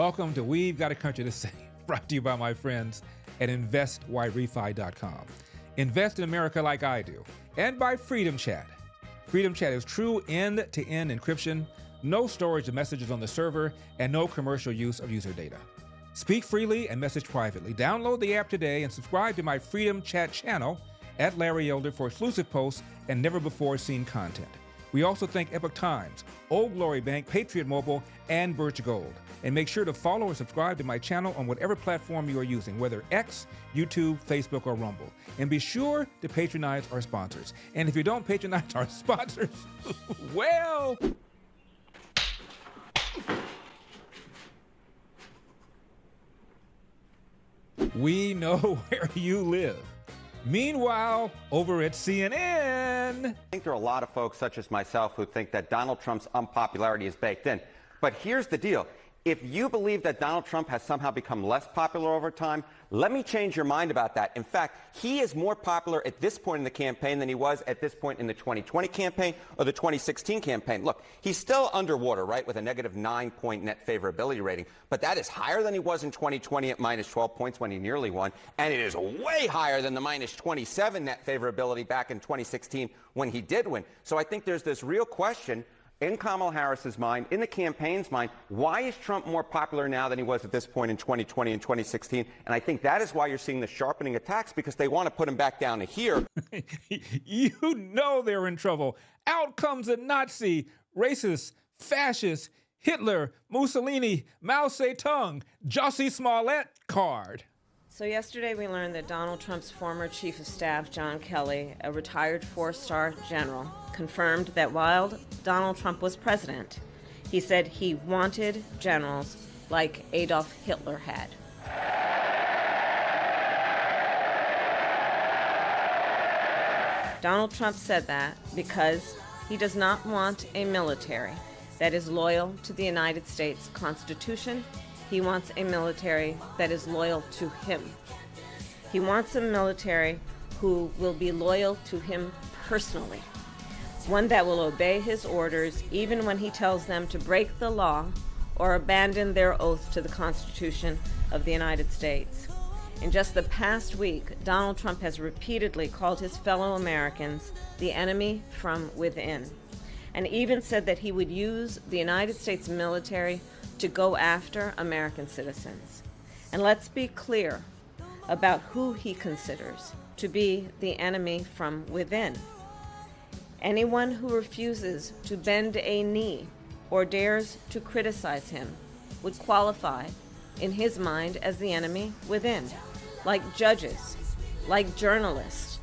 Welcome to We've Got a Country to Say, brought to you by my friends at InvestYrefy.com. Invest in America like I do, and by Freedom Chat. Freedom Chat is true end-to-end encryption, no storage of messages on the server, and no commercial use of user data. Speak freely and message privately. Download the app today and subscribe to my Freedom Chat channel at Larry Elder for exclusive posts and never-before-seen content. We also thank Epoch Times, Old Glory Bank, Patriot Mobile, and Birch Gold. And make sure to follow or subscribe to my channel on whatever platform you are using, whether X, YouTube, Facebook, or Rumble. And be sure to patronize our sponsors. And if you don't patronize our sponsors, well... we know where you live. Meanwhile, over at CNN... I think there are a lot of folks, such as myself, who think that Donald Trump's unpopularity is baked in. But here's the deal. If you believe that Donald Trump has somehow become less popular over time, let me change your mind about that. In fact, he is more popular at this point in the campaign than he was at this point in the 2020 campaign or the 2016 campaign. Look, he's still underwater, right, with a negative 9-point net favorability rating. But that is higher than he was in 2020 at minus 12 points when he nearly won. And it is way higher than the minus 27 net favorability back in 2016 when he did win. So I think there's this real question in Kamala Harris's mind, in the campaign's mind, why is Trump more popular now than he was at this point in 2020 and 2016? And I think that is why you're seeing the sharpening attacks, because they want to put him back down to here. You know they're in trouble. Out comes a Nazi, racist, fascist, Hitler, Mussolini, Mao Zedong, Jussie Smollett card. So yesterday we learned that Donald Trump's former chief of staff, John Kelly, a retired 4-star general, confirmed that while Donald Trump was president, he said he wanted generals like Adolf Hitler had. Donald Trump said that because he does not want a military that is loyal to the United States Constitution. He wants a military that is loyal to him. He wants a military who will be loyal to him personally, one that will obey his orders even when he tells them to break the law or abandon their oath to the Constitution of the United States. In just the past week, Donald Trump has repeatedly called his fellow Americans the enemy from within, and even said that he would use the United States military to go after American citizens. And let's be clear about who he considers to be the enemy from within. Anyone who refuses to bend a knee or dares to criticize him would qualify, in his mind, as the enemy within, like judges, like journalists,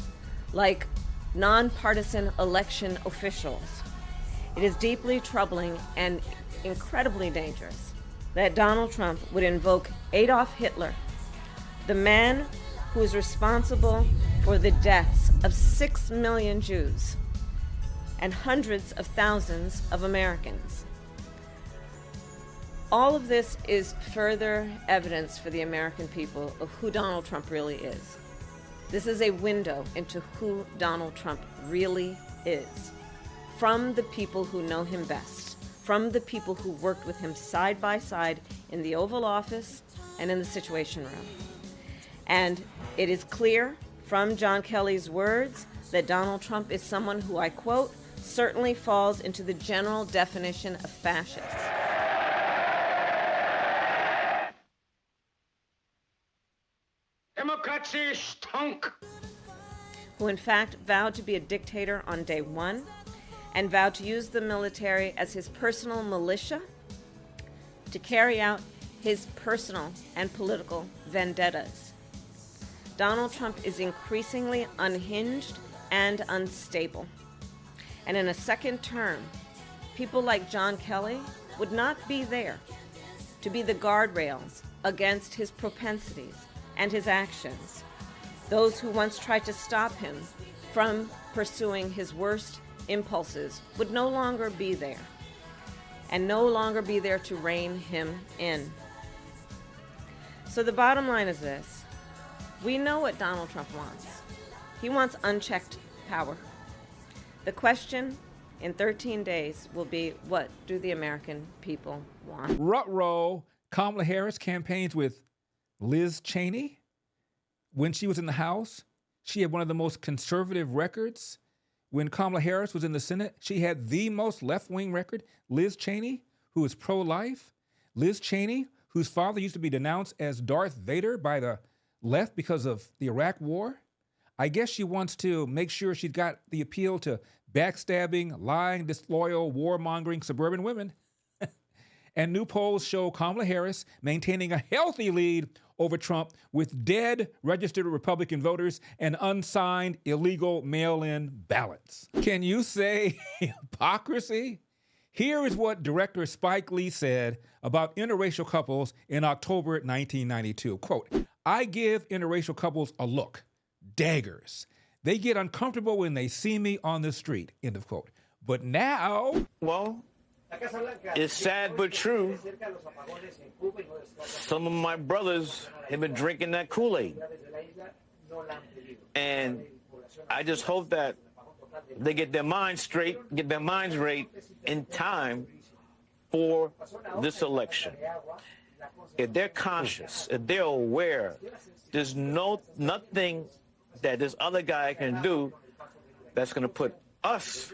like nonpartisan election officials. It is deeply troubling and incredibly dangerous that Donald Trump would invoke Adolf Hitler, the man who is responsible for the deaths of 6 million Jews and hundreds of thousands of Americans. All of this is further evidence for the American people of who Donald Trump really is. This is a window into who Donald Trump really is, from the people who know him best, from the people who worked with him side by side in the Oval Office and in the Situation Room. And it is clear from John Kelly's words that Donald Trump is someone who, I quote, certainly falls into the general definition of fascist. Democracy stunk. Who in fact vowed to be a dictator on day one and vowed to use the military as his personal militia to carry out his personal and political vendettas. Donald Trump is increasingly unhinged and unstable. And in a second term, people like John Kelly would not be there to be the guardrails against his propensities and his actions. Those who once tried to stop him from pursuing his worst impulses would no longer be there, and no longer be there to rein him in. So the bottom line is this. We know what Donald Trump wants. He wants unchecked power. The question in 13 days will be, what do the American people want? Ruh-roh, Kamala Harris campaigns with Liz Cheney. When she was in the House, she had one of the most conservative records. When Kamala Harris was in the Senate, she had the most left-wing record. Liz Cheney, who is pro-life. Liz Cheney, whose father used to be denounced as Darth Vader by the left because of the Iraq War. I guess she wants to make sure she's got the appeal to backstabbing, lying, disloyal, warmongering suburban women. And new polls show Kamala Harris maintaining a healthy lead over Trump with dead registered Republican voters and unsigned illegal mail-in ballots. Can you say hypocrisy? Here is what director Spike Lee said about interracial couples in October 1992. Quote, "I give interracial couples a look, daggers. They get uncomfortable when they see me on the street," end of quote. But now... Well, it's sad but true. Some of my brothers have been drinking that Kool-Aid. And I just hope that they get their minds straight, get their minds right in time for this election. If they're conscious, if they're aware, there's nothing that this other guy can do that's going to put us,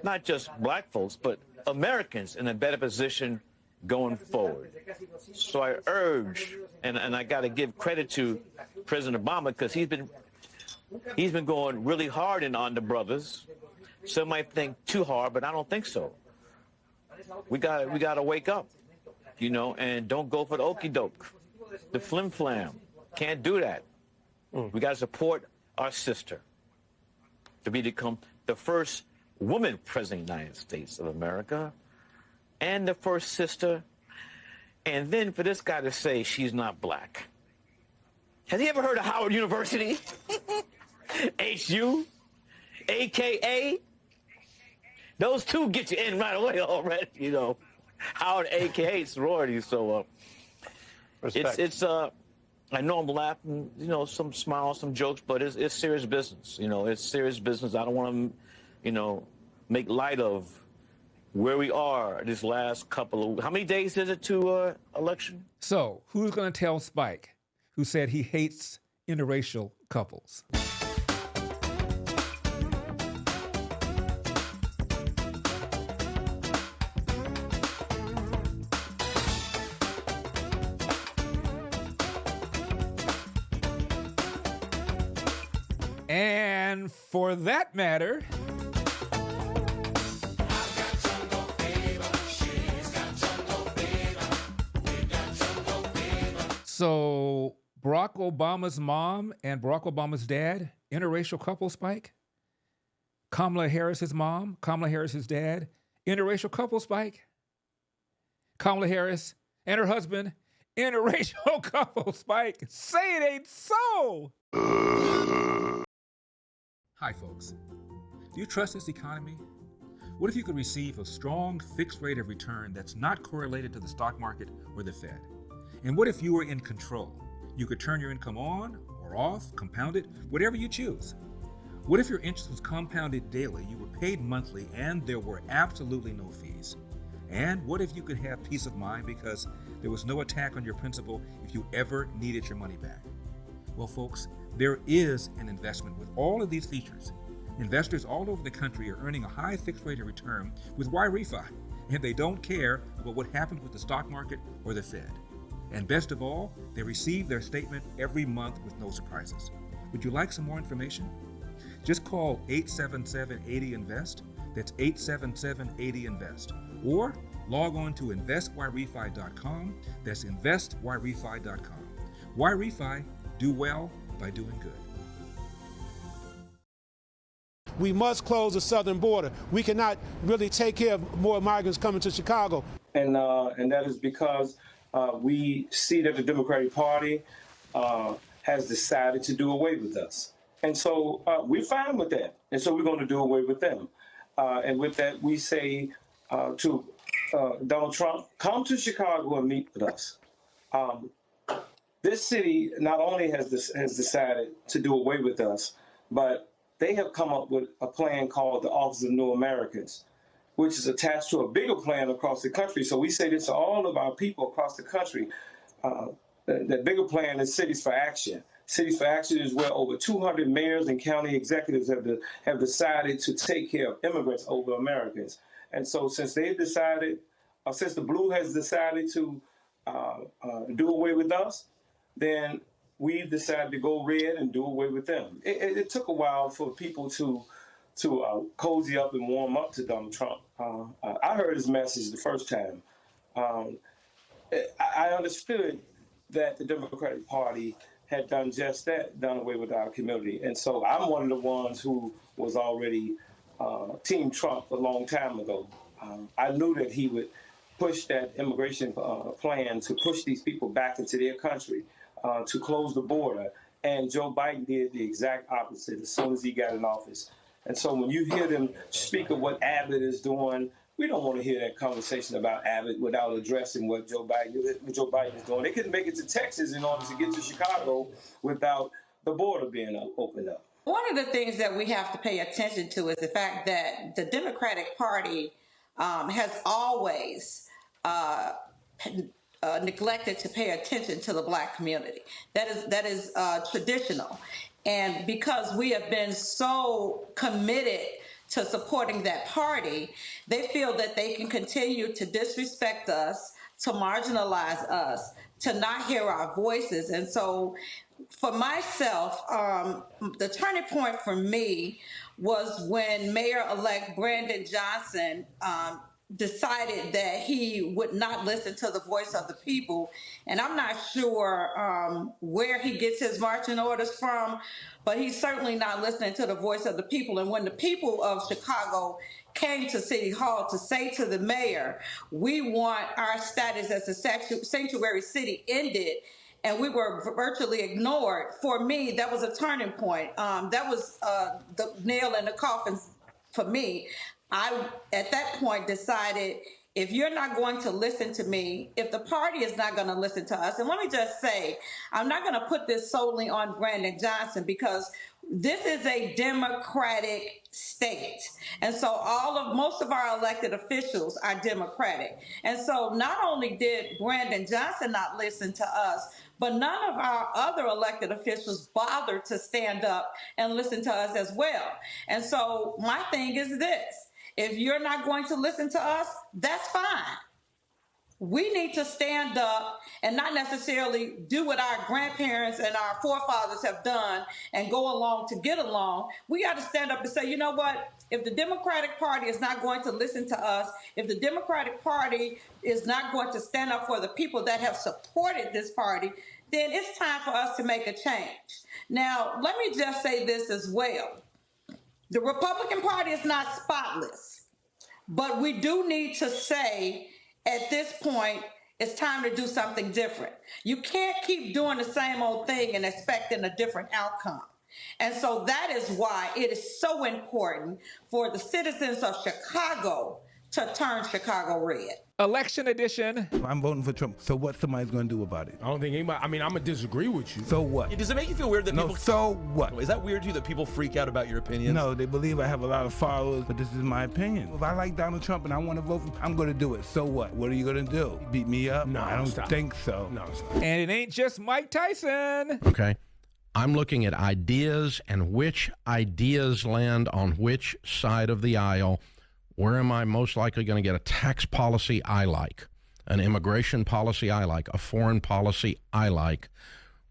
not just black folks, but Americans in a better position going forward. So I urge, and I got to give credit to President Obama because he's been going really hard on the brothers. Some might think too hard, but I don't think so. We got to wake up, you know, and don't go for the okie doke, the flim flam. Can't do that. We got to support our sister to become the first woman president of the United States of America and the first sister. And then for this guy to say she's not black. Has he ever heard of Howard University? HU? AKA? Those two get you in right away already, you know. Howard, AKA sorority. So it's I know I'm laughing, you know, some smiles, some jokes, but it's serious business. You know, it's serious business. I don't want to, you know, make light of where we are this last couple of, how many days is it to election? So who's going to tell Spike, who said he hates interracial couples? And for that matter, so Barack Obama's mom and Barack Obama's dad, interracial couple, Spike? Kamala Harris's mom, Kamala Harris's dad, interracial couple, Spike? Kamala Harris and her husband, interracial couple, Spike? Say it ain't so! Hi, folks. Do you trust this economy? What if you could receive a strong fixed rate of return that's not correlated to the stock market or the Fed? And what if you were in control? You could turn your income on or off, compound it, whatever you choose. What if your interest was compounded daily, you were paid monthly, and there were absolutely no fees? And what if you could have peace of mind because there was no attack on your principal if you ever needed your money back? Well, folks, there is an investment with all of these features. Investors all over the country are earning a high fixed rate of return with Yrefy, and they don't care about what happens with the stock market or the Fed. And best of all, they receive their statement every month with no surprises. Would you like some more information? Just call 877-80-INVEST. That's 877-80-INVEST. Or log on to investyrefy.com. That's investyrefy.com. Yrefy, do well by doing good. We must close the southern border. We cannot really take care of more migrants coming to Chicago. And that is because we see that the Democratic Party has decided to do away with us. And so we're fine with that. And so we're going to do away with them. And with that, we say to Donald Trump, come to Chicago and meet with us. This city not only has decided to do away with us, but they have come up with a plan called the Office of New Americans. which is attached to a bigger plan across the country. So we say this to all of our people across the country. That bigger plan is Cities for Action. Cities for Action is where over 200 mayors and county executives have decided to take care of immigrants over Americans. And so since they've decided, since the blue has decided to do away with us, then we've decided to go red and do away with them. It took a while for people to cozy up and warm up to Donald Trump. I heard his message the first time. I understood that the Democratic Party had done just that, done away with our community. And so I'm one of the ones who was already Team Trump a long time ago. I knew that he would push that immigration plan to push these people back into their country, to close the border. And Joe Biden did the exact opposite as soon as he got in office. And so when you hear them speak of what Abbott is doing, we don't want to hear that conversation about Abbott without addressing what Joe Biden is doing. They couldn't make it to Texas in order to get to Chicago without the border being opened up. One of the things that we have to pay attention to is the fact that the Democratic Party has always neglected to pay attention to the Black community. That is traditional. And because we have been so committed to supporting that party, they feel that they can continue to disrespect us, to marginalize us, to not hear our voices. And so for myself, the turning point for me was when Mayor-elect Brandon Johnson decided that he would not listen to the voice of the people. And I'm not sure where he gets his marching orders from, but he's certainly not listening to the voice of the people. And when the people of Chicago came to City Hall to say to the mayor, we want our status as a sanctuary city ended, and we were virtually ignored, for me, that was a turning point. That was the nail in the coffin for me. I, at that point, decided, if you're not going to listen to me, if the party is not going to listen to us, and let me just say, I'm not going to put this solely on Brandon Johnson, because this is a Democratic state. And so most of our elected officials are Democratic. And so not only did Brandon Johnson not listen to us, but none of our other elected officials bothered to stand up and listen to us as well. And so my thing is this. If you're not going to listen to us, that's fine. We need to stand up and not necessarily do what our grandparents and our forefathers have done and go along to get along. We got to stand up and say, you know what? If the Democratic Party is not going to listen to us, if the Democratic Party is not going to stand up for the people that have supported this party, then it's time for us to make a change. Now, let me just say this as well. The Republican Party is not spotless, but we do need to say at this point, it's time to do something different. You can't keep doing the same old thing and expecting a different outcome. And so that is why it is so important for the citizens of Chicago to turn Chicago red. Election edition. I'm voting for Trump. So what somebody's going to do about it? I don't think anybody, I mean, I'm going to disagree with you. So what? Does it make you feel weird that people... No, so what? Is that weird to you that people freak out about your opinions? No, they believe I have a lot of followers, but this is my opinion. If I like Donald Trump and I want to vote for him, I'm going to do it. So what? What are you going to do? Beat me up? No, I don't think so. No, it's not. And it ain't just Mike Tyson. Okay. I'm looking at ideas and which ideas land on which side of the aisle. Where am I most likely going to get a tax policy I like, an immigration policy I like, a foreign policy I like?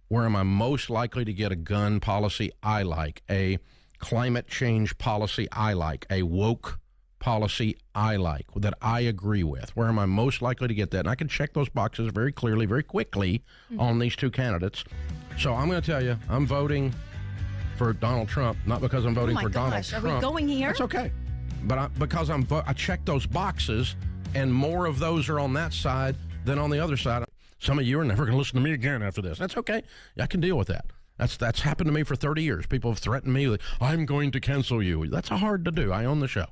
Where am I most likely to get a gun policy I like, a climate change policy I like, a woke policy I like, that I agree with? Where am I most likely to get that? And I can check those boxes very clearly, very quickly on these two candidates. So I'm going to tell you, I'm voting for Donald Trump, not because I'm voting for Donald Trump. Are we going here? That's okay. But because I checked those boxes, and more of those are on that side than on the other side. Some of you are never going to listen to me again after this. That's okay. I can deal with that. That's happened to me for 30 years. People have threatened me with, I'm going to cancel you. That's hard to do. I own the show.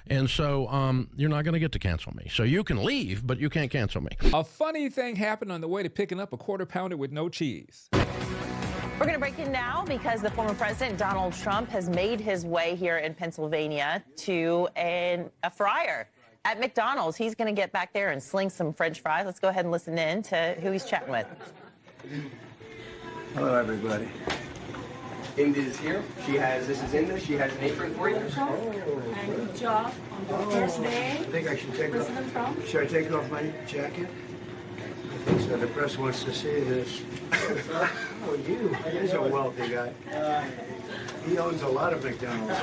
And so you're not going to get to cancel me. So you can leave, but you can't cancel me. A funny thing happened on the way to picking up a quarter pounder with no cheese. We're going to break in now because the former president, Donald Trump, has made his way here in Pennsylvania to a fryer. at McDonald's. He's going to get back there and sling some French fries. Let's go ahead and listen in to who he's chatting with. Hello, everybody. Indy is here. This is Indy. She has an apron for you. And good job on the first day. I think I should take President Trump. Should I take off my jacket? I think so. The press wants to see this. Oh, you. He's a wealthy guy. He owns a lot of McDonald's.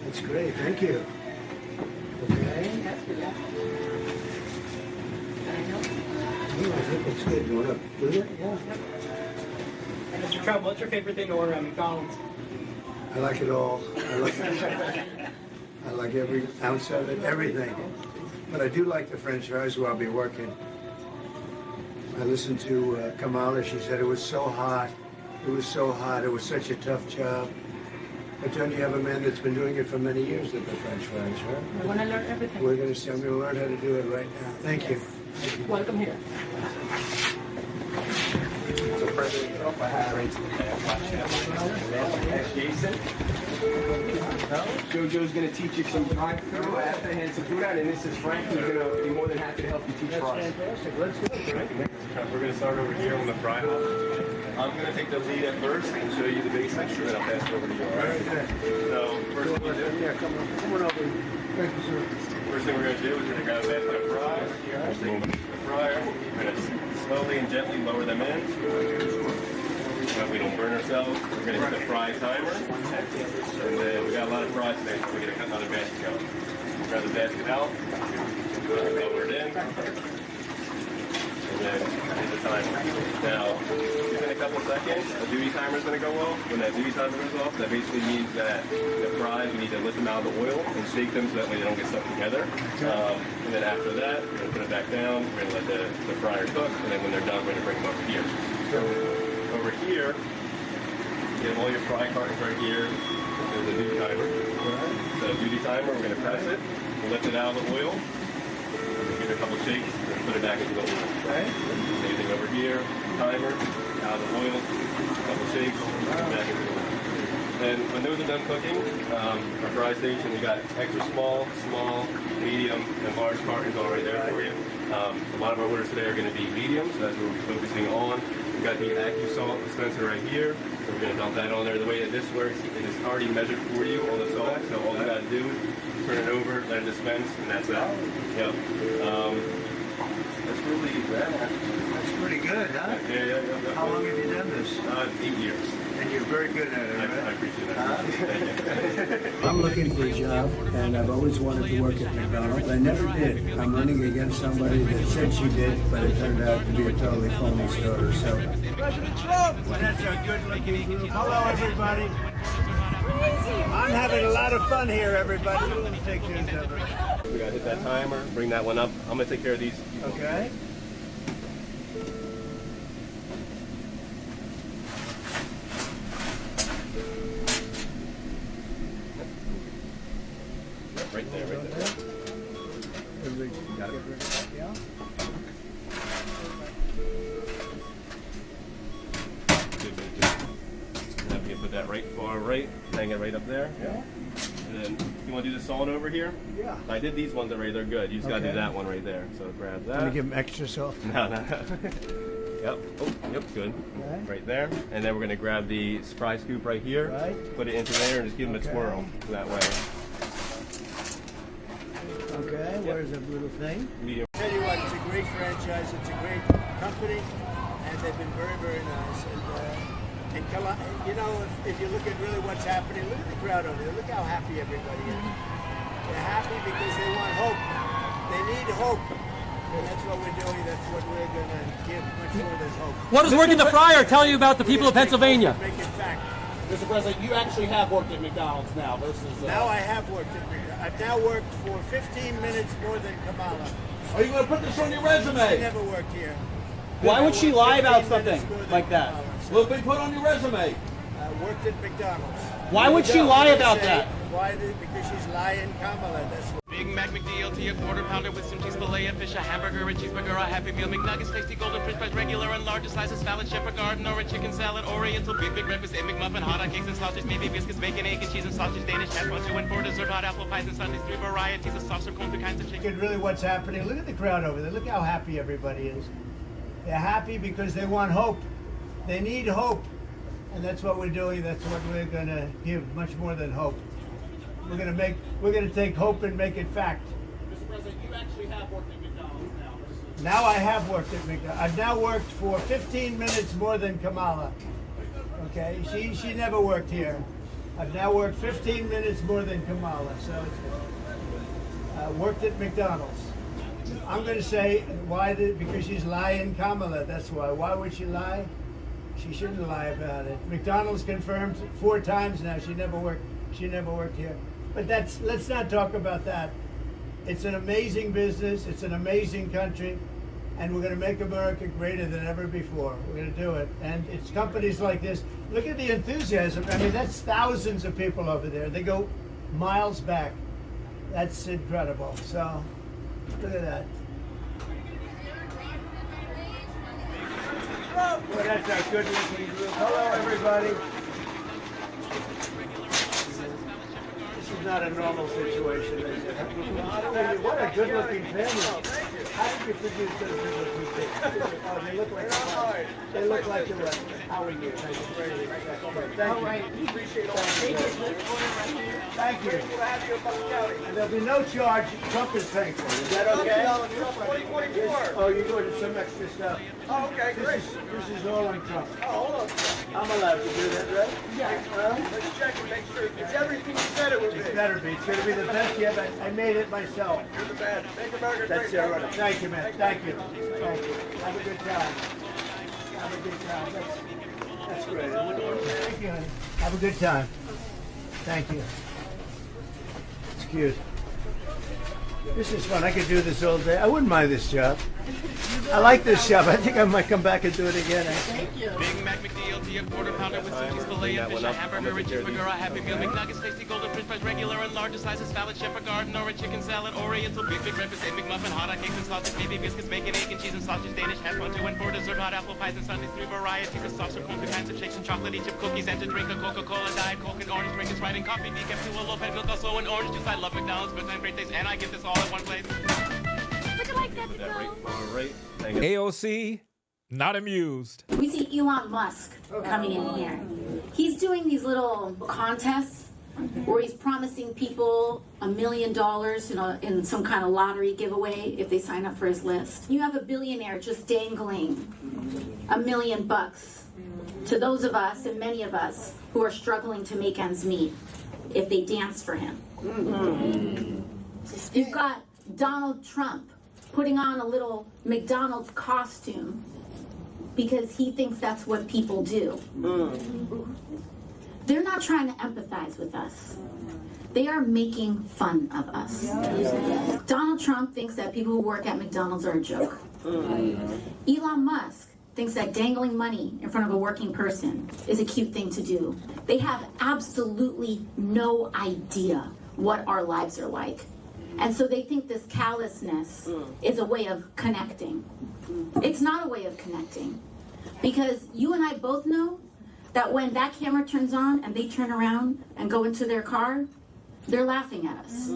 That's great. Thank you. Okay. I think it's good. You want to do it? Yeah. Mr. Trump, what's your favorite thing to order at McDonald's? I like it all. I like every ounce of it, everything. But I do like the French fries where I'll be working. I listened to Kamala. She said it was so hot. It was so hot. It was such a tough job. But don't you have a man that's been doing it for many years at the French fries, right? I want to learn everything. We're going to see. I'm going to learn how to do it right now. Thank you. Welcome here. So President Trump, I have Jason. Jojo's going to teach you some drive-through after hand some food out, and this is Frank, who's going to be more than happy to help you teach fries. Fantastic. Let's do it. We're going to start over here on the fry house. I'm going to take the lead at first and show you the basics, and then I'll pass it over to you. All right? So first thing we're going to do. Yeah, come on over. Thank you, sir. First thing we're going to do is we're going to grab a basket of fries. Take the fryer. We're going to slowly and gently lower them in. So that we don't burn ourselves. We're going to hit the fry timer. And then we got a lot of fries today, so we're going to cut another basket going. Grab the basket out. Lower it in. And then hit the timer. Now, within a couple seconds, the duty timer is going to go off. When that duty timer goes off, that basically means that the fries, we need to lift them out of the oil and shake them so that way they don't get stuck together. And then after that, we're going to put it back down. We're going to let the fryer cook. And then when they're done, we're going to bring them over here. So over here, you have all your fry cartons right here. There's a duty timer. So duty timer, we're going to press it. We'll lift it out of the oil. Give it a couple shakes, and put it back into the oil. Okay. Same thing over here. Timer, out of the oil, a couple shakes, back into the oil. And when those are done cooking, our fry station, we got extra small, medium, and large cartons all right there for you. A lot of our orders today are going to be medium, so that's what we'll be focusing on. We've got the AccuSalt dispenser right here. So we're going to dump that on there. The way that this works, it is already measured for you, all the salt. So all you got to do is turn it over, let it dispense, and that's that. Yep. That's really that. That's pretty good, huh? Yeah. How long have you done this? 8 years. And you're very good at it, right? I appreciate that. I'm looking for a job, and I've always wanted to work at McDonald's. I never did. I'm running against somebody that said she did, but it turned out to be a totally phony story. So, President Trump! Well, that's a good-looking group. Hello, everybody. I'm having a lot of fun here, everybody. Let's take this over. We gotta hit that timer, bring that one up. I'm gonna take care of these. Okay. Right there. Got it. Good. Now we can put that right far right, hang it right up there. Yeah. And then you want to do the salt over here? Yeah. I did these ones already. They're good. You just got to do that one right there. So grab that. Can you give them extra salt? No. Yep. Oh, yep. Good. Okay. Right there. And then we're going to grab the fry scoop right here. Right. Put it into there and just give them a twirl that way. Okay, where's the little thing? Medium. Tell you what, it's a great franchise, it's a great company, and they've been very, very nice. And you know, if you look at really what's happening, look at the crowd over there. Look how happy everybody is. They're happy because they want hope. They need hope. And that's what we're doing. That's what we're going to give much more than hope. What does working the fryer tell you about the people of Pennsylvania? Make it fact. Mr. President, you actually have worked at McDonald's now versus... Now I have worked at McDonald's. I've now worked for 15 minutes more than Kamala. Are you going to put this on your resume? I never worked here. Why would she lie about something like that? Will it be put on your resume? I worked at McDonald's. Why would she lie about that? Why? Because she's lying, Kamala. That's what. Big Mac, McDLT, a quarter pounder with some cheese, filet of fish, a hamburger, a cheeseburger, a Happy Meal, McNuggets, tasty golden french fries, regular and large slices, salad, shepherd garden, or a chicken salad, oriental, big breakfast, egg McMuffin, hot dog cakes and sausage, maybe biscuits, bacon, egg and cheese and sausage, Danish hash brown, 2 and 4 dessert, hot apple pies and sundaes, 3 varieties of sauce or corn, 2 kinds of chicken. Look at really what's happening. Look at the crowd over there. Look how happy everybody is. They're happy because they want hope. They need hope. And that's what we're doing. That's what we're going to give, much more than hope. We're going to take hope and make it fact. Mr. President, you actually have worked at McDonald's now. Now I have worked at McDonald's. I've now worked for 15 minutes more than Kamala. Okay, she never worked here. I've now worked 15 minutes more than Kamala. So worked at McDonald's. I'm going to say why? Because she's lying, Kamala. That's why. Why would she lie? She shouldn't lie about it. McDonald's confirmed 4 times now she never worked. She never worked here. But let's not talk about that. It's an amazing business. It's an amazing country. And we're going to make America greater than ever before. We're going to do it. And it's companies like this. Look at the enthusiasm. I mean, that's thousands of people over there. They go miles back. That's incredible. So, look at that. Well, that's a good looking group. Hello, everybody. This is not a normal situation, is it? What a good looking family. How did you produce those good looking things? Oh, they look like the what? How are you? Thank you. All right. Appreciate all. Thank you. And there'll be no charge. Trump is paying for it. Is that okay? Oh, you're going to some extra stuff. Oh, okay, great. This is all on Trump. Oh, hold on. I'm allowed to do that, right? Yeah. Let's check and make sure it's everything you said it would be. It better be. It's going to be the best yet. I made it myself. You're the best. Make America great. That's right. Thank you, man. Thank you. Thank you. Have a good time. Have a good time. That's great. Thank you, honey. Have a good time. Thank you. It's cute. This is fun. I could do this all day. I wouldn't mind this job. I like this job. I think I might come back and do it again. Thank you. Big Mac, McDLT, a quarter pounder with some cheese, filet of fish, a hamburger, a cheeseburger, a Happy Meal, McNuggets, tasty golden french fries, regular and large slices, salad, shepherd garden, or a chicken salad, oriental, big breakfast, egg McMuffin, hot dog cakes and sausage, maybe biscuits, bacon, egg and cheese and sausage, Danish hash brown, 2 and 4 dessert, hot apple pies and sundaes, 3 varieties of sauce or corn, 2 kinds of shakes and chocolate, each of cookies, and to drink a Coca-Cola, Diet Coke, and orange drink is right, and coffee, decaf, 2 low-fat milk, also an orange juice. I love McDonald's, good time, great taste, and I get this all at one place. Would you like that to go? AOC, not amused. We see Elon Musk coming in here. He's doing these little contests where he's promising people $1 million in some kind of lottery giveaway if they sign up for his list. You have a billionaire just dangling $1 million to those of us and many of us who are struggling to make ends meet if they dance for him. You've got Donald Trump putting on a little McDonald's costume because he thinks that's what people do. They're not trying to empathize with us. They are making fun of us. Donald Trump thinks that people who work at McDonald's are a joke. Elon Musk thinks that dangling money in front of a working person is a cute thing to do. They have absolutely no idea what our lives are like. And so they think this callousness is a way of connecting. It's not a way of connecting. Because you and I both know that when that camera turns on and they turn around and go into their car, they're laughing at us.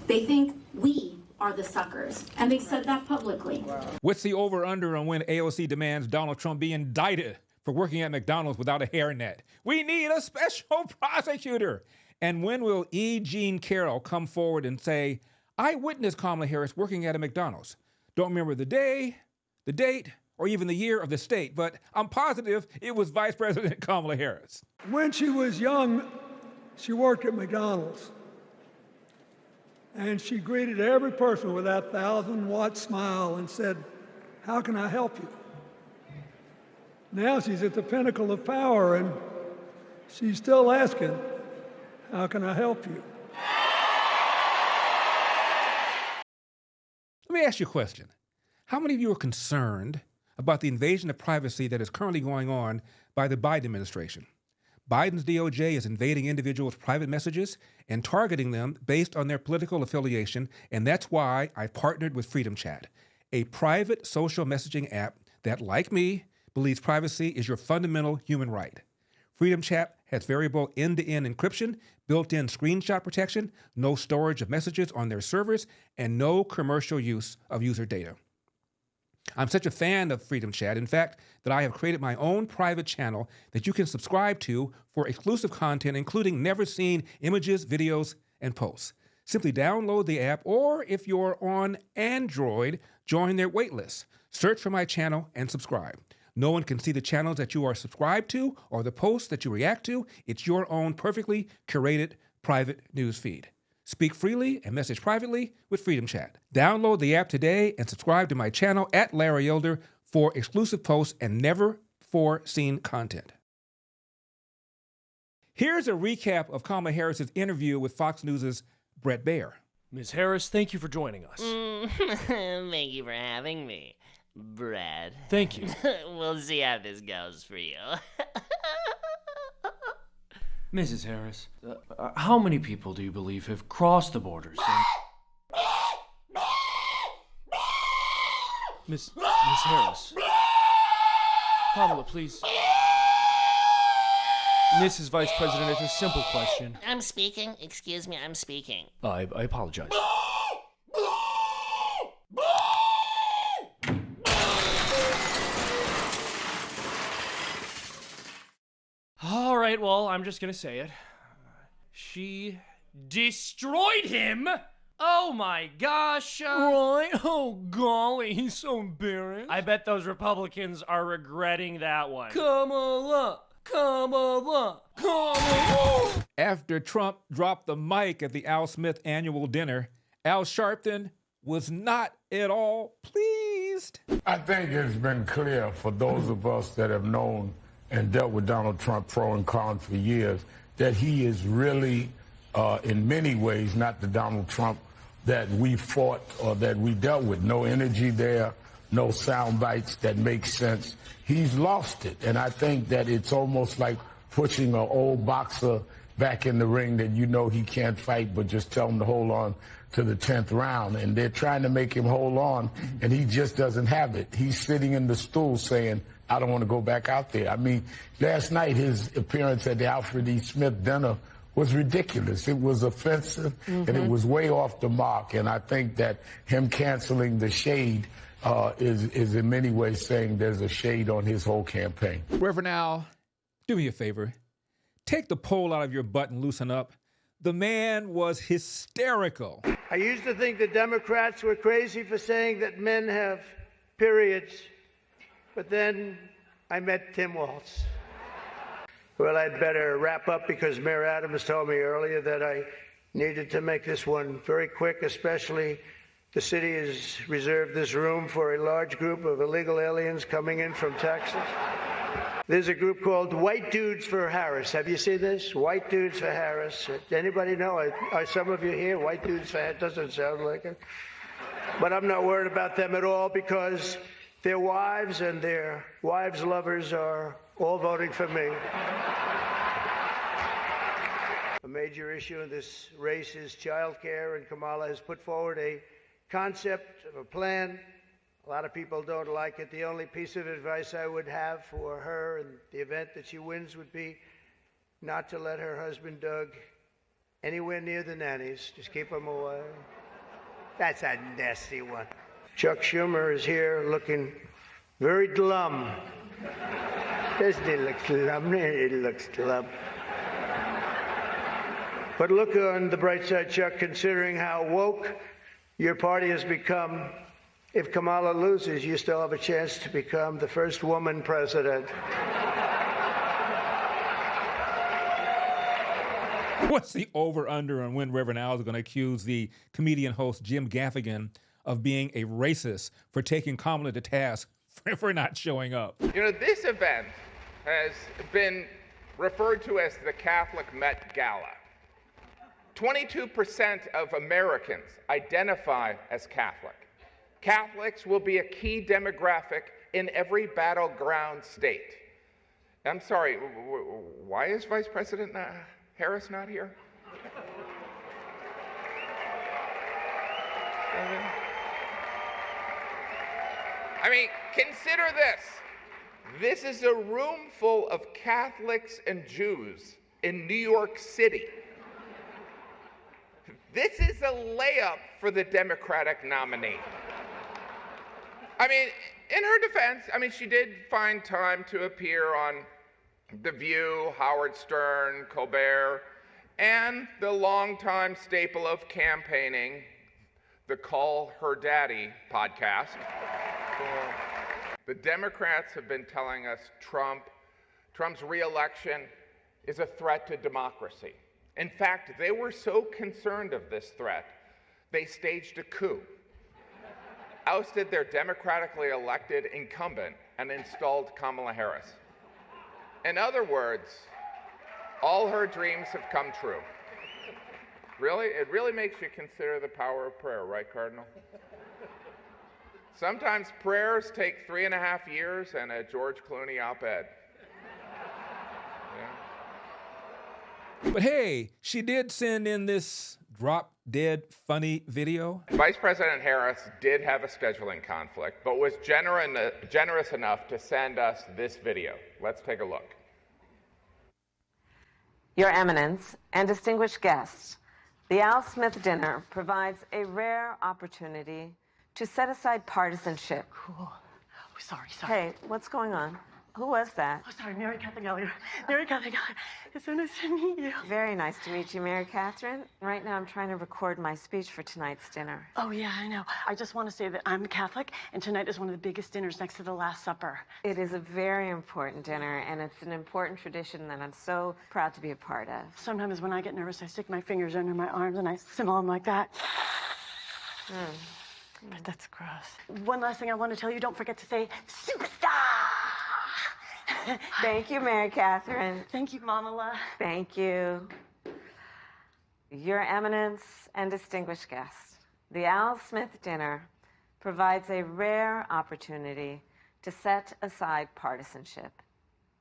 They think we are the suckers. And they said that publicly. What's the over-under on when AOC demands Donald Trump be indicted for working at McDonald's without a hairnet? We need a special prosecutor. And when will E. Jean Carroll come forward and say, I witnessed Kamala Harris working at a McDonald's? Don't remember the day, the date, or even the year of the state, but I'm positive it was Vice President Kamala Harris. When she was young, she worked at McDonald's. And she greeted every person with that 1,000-watt smile and said, how can I help you? Now she's at the pinnacle of power, and she's still asking, how can I help you? Let me ask you a question. How many of you are concerned about the invasion of privacy that is currently going on by the Biden administration? Biden's DOJ is invading individuals' private messages and targeting them based on their political affiliation, and that's why I partnered with Freedom Chat, a private social messaging app that, like me, believes privacy is your fundamental human right. Freedom Chat has variable end-to-end encryption, built-in screenshot protection, no storage of messages on their servers, and no commercial use of user data. I'm such a fan of Freedom Chat, in fact, that I have created my own private channel that you can subscribe to for exclusive content, including never-seen images, videos, and posts. Simply download the app, or if you're on Android, join their waitlist. Search for my channel and subscribe. No one can see the channels that you are subscribed to or the posts that you react to. It's your own perfectly curated private news feed. Speak freely and message privately with Freedom Chat. Download the app today and subscribe to my channel at Larry Elder for exclusive posts and never-before-seen content. Here's a recap of Kamala Harris's interview with Fox News' Bret Baier. Ms. Harris, thank you for joining us. Thank you for having me, Brad. Thank you. We'll see how this goes for you. Mrs. Harris, how many people do you believe have crossed the borders? Miss Harris. Kamala, please. Mrs. Vice President, it's a simple question. I'm speaking. Excuse me, I'm speaking. I apologize. All right, well, I'm just gonna say it. She destroyed him! Oh my gosh! Right? Oh golly, he's so embarrassed. I bet those Republicans are regretting that one. Kamala! Kamala! Kamala! After Trump dropped the mic at the Al Smith annual dinner, Al Sharpton was not at all pleased. I think it's been clear for those of us that have known and dealt with Donald Trump pro and con for years that he is really, in many ways, not the Donald Trump that we fought or that we dealt with. No energy there, no sound bites that make sense. He's lost it, and I think that it's almost like pushing an old boxer back in the ring that you know he can't fight, but just tell him to hold on to the 10th round, and they're trying to make him hold on, and he just doesn't have it. He's sitting in the stool saying, I don't want to go back out there. I mean, last night his appearance at the Alfred E. Smith dinner was ridiculous. It was offensive, and it was way off the mark, and I think that him canceling the shade is in many ways saying there's a shade on his whole campaign. Reverend Al, do me a favor. Take the pole out of your butt and loosen up. The man was hysterical. I used to think the Democrats were crazy for saying that men have periods, but then I met Tim Walz. Well, I'd better wrap up because Mayor Adams told me earlier that I needed to make this one very quick, especially the city has reserved this room for a large group of illegal aliens coming in from Texas. There's a group called White Dudes for Harris. Have you seen this? White Dudes for Harris. Anybody know? Are some of you here? White Dudes for Harris? Doesn't sound like it. But I'm not worried about them at all because their wives and their wives' lovers are all voting for me. A major issue in this race is child care, and Kamala has put forward a concept of a plan. A lot of people don't like it. The only piece of advice I would have for her in the event that she wins would be not to let her husband, Doug, anywhere near the nannies. Just keep him away. That's a nasty one. Chuck Schumer is here looking very glum. Doesn't he look glum? He looks glum. But look on the bright side, Chuck, considering how woke your party has become. If Kamala loses, you still have a chance to become the first woman president. What's the over-under on when Reverend Al is going to accuse the comedian host Jim Gaffigan of being a racist for taking Kamala to task for not showing up? You know, this event has been referred to as the Catholic Met Gala. 22% of Americans identify as Catholic. Catholics will be a key demographic in every battleground state. I'm sorry, why is Vice President Harris not here? I mean, consider this. This is a room full of Catholics and Jews in New York City. This is a layup for the Democratic nominee. I mean, in her defense, I mean, she did find time to appear on The View, Howard Stern, Colbert, and the longtime staple of campaigning, the Call Her Daddy podcast. The Democrats have been telling us Trump's re-election is a threat to democracy. In fact, they were so concerned of this threat, they staged a coup, ousted their democratically elected incumbent, and installed Kamala Harris. In other words, all her dreams have come true. Really? It really makes you consider the power of prayer, right, Cardinal? Sometimes prayers take 3.5 years and a George Clooney op-ed. Yeah. But hey, she did send in this drop-dead funny video. Vice President Harris did have a scheduling conflict, but was generous enough to send us this video. Let's take a look. Your Eminence and distinguished guests, the Al Smith dinner provides a rare opportunity to set aside partisanship. Oh, sorry. Hey, what's going on? Who was that? Oh, sorry, Mary Catherine Elliott. Mary Catherine Elliott. It's so nice to meet you. Very nice to meet you, Mary Catherine. Right now I'm trying to record my speech for tonight's dinner. Oh, yeah, I know. I just want to say that I'm Catholic, and tonight is one of the biggest dinners next to the Last Supper. It is a very important dinner, and it's an important tradition that I'm so proud to be a part of. Sometimes when I get nervous, I stick my fingers under my arms and I simmer them like that. But that's gross. One last thing I want to tell you, don't forget to say, superstar! Thank you, Mary Catherine. Thank you, Kamala. Thank you. Your Eminence and distinguished guests, the Al Smith dinner provides a rare opportunity to set aside partisanship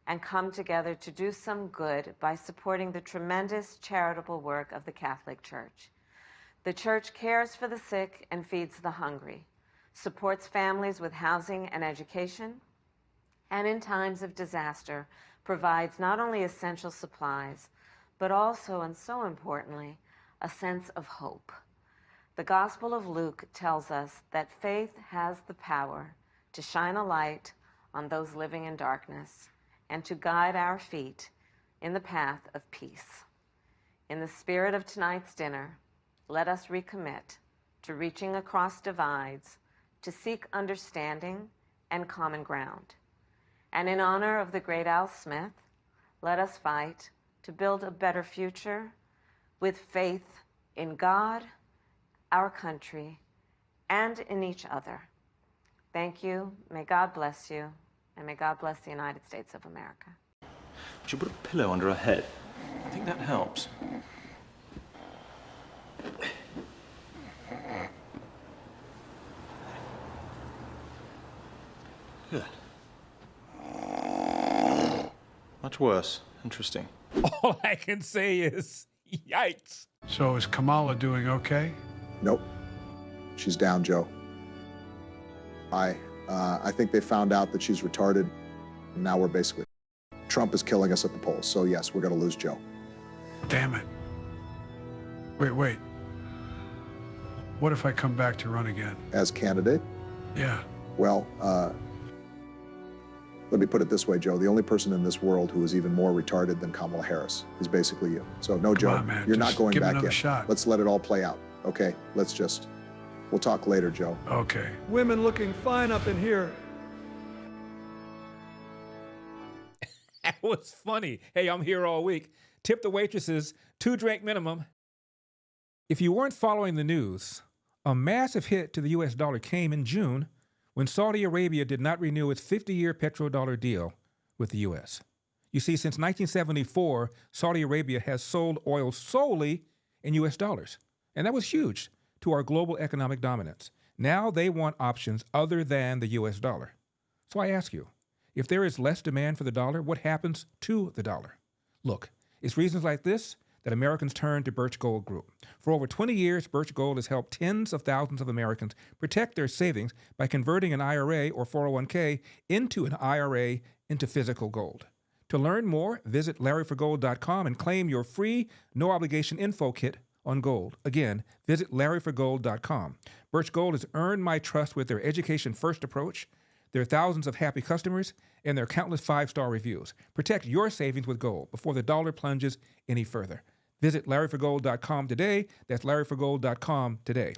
and come together to do some good by supporting the tremendous charitable work of the Catholic Church. The Church cares for the sick and feeds the hungry, supports families with housing and education, and in times of disaster, provides not only essential supplies, but also, and so importantly, a sense of hope. The Gospel of Luke tells us that faith has the power to shine a light on those living in darkness and to guide our feet in the path of peace. In the spirit of tonight's dinner, let us recommit to reaching across divides to seek understanding and common ground. And in honor of the great Al Smith, let us fight to build a better future with faith in God, our country, and in each other. Thank you. May God bless you, and may God bless the United States of America. Would you put a pillow under her head? I think that helps. Good. Much worse. Interesting. All I can say is, yikes. So is Kamala doing okay? Nope. She's down, Joe. I think they found out that she's retarded, and now we're basically... Trump is killing us at the polls, so yes, we're going to lose Joe. Damn it. Wait. What if I come back to run again? As candidate? Yeah. Well, let me put it this way, Joe. The only person in this world who is even more retarded than Kamala Harris is basically you. So no, Joe, on, man. You're Just not going give back another in. shot. Let's let it all play out, okay? We'll talk later, Joe. Okay. Women looking fine up in here. That was funny. Hey, I'm here all week. Tip the waitresses, 2-drink minimum. If you weren't following the news, a massive hit to the U.S. dollar came in June when Saudi Arabia did not renew its 50-year petrodollar deal with the U.S. You see, since 1974, Saudi Arabia has sold oil solely in U.S. dollars. And that was huge to our global economic dominance. Now they want options other than the U.S. dollar. So I ask you, If there is less demand for the dollar, what happens to the dollar? Look, it's reasons like this that Americans turn to Birch Gold Group. For over 20 years, Birch Gold has helped tens of thousands of Americans protect their savings by converting an IRA or 401k into an IRA into physical gold. To learn more, visit LarryForGold.com and claim your free, no-obligation info kit on gold. Again, visit LarryForGold.com. Birch Gold has earned my trust with their education-first approach, their thousands of happy customers, and their countless 5-star reviews. Protect your savings with gold before the dollar plunges any further. Visit LarryForGold.com today. That's LarryForGold.com today.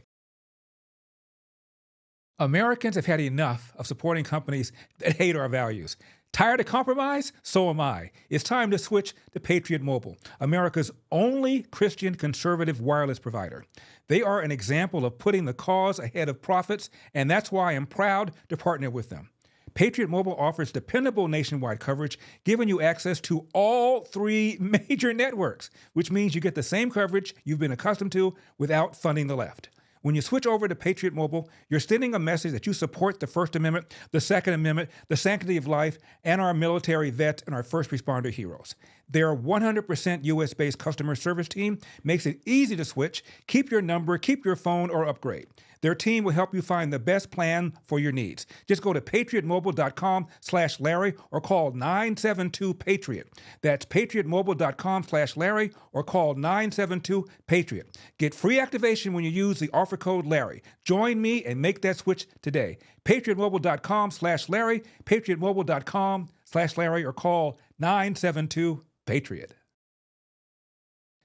Americans have had enough of supporting companies that hate our values. Tired of compromise? So am I. It's time to switch to Patriot Mobile, America's only Christian conservative wireless provider. They are an example of putting the cause ahead of profits, and that's why I'm proud to partner with them. Patriot Mobile offers dependable nationwide coverage, giving you access to all 3 major networks, which means you get the same coverage you've been accustomed to without funding the left. When you switch over to Patriot Mobile, you're sending a message that you support the First Amendment, the Second Amendment, the sanctity of life, and our military vets and our first responder heroes. Their 100% U.S.-based customer service team makes it easy to switch, keep your number, keep your phone, or upgrade. Their team will help you find the best plan for your needs. Just go to patriotmobile.com/Larry or call 972-PATRIOT. That's patriotmobile.com/Larry or call 972-PATRIOT. Get free activation when you use the offer code Larry. Join me and make that switch today. patriotmobile.com/Larry, patriotmobile.com/Larry or call 972-PATRIOT.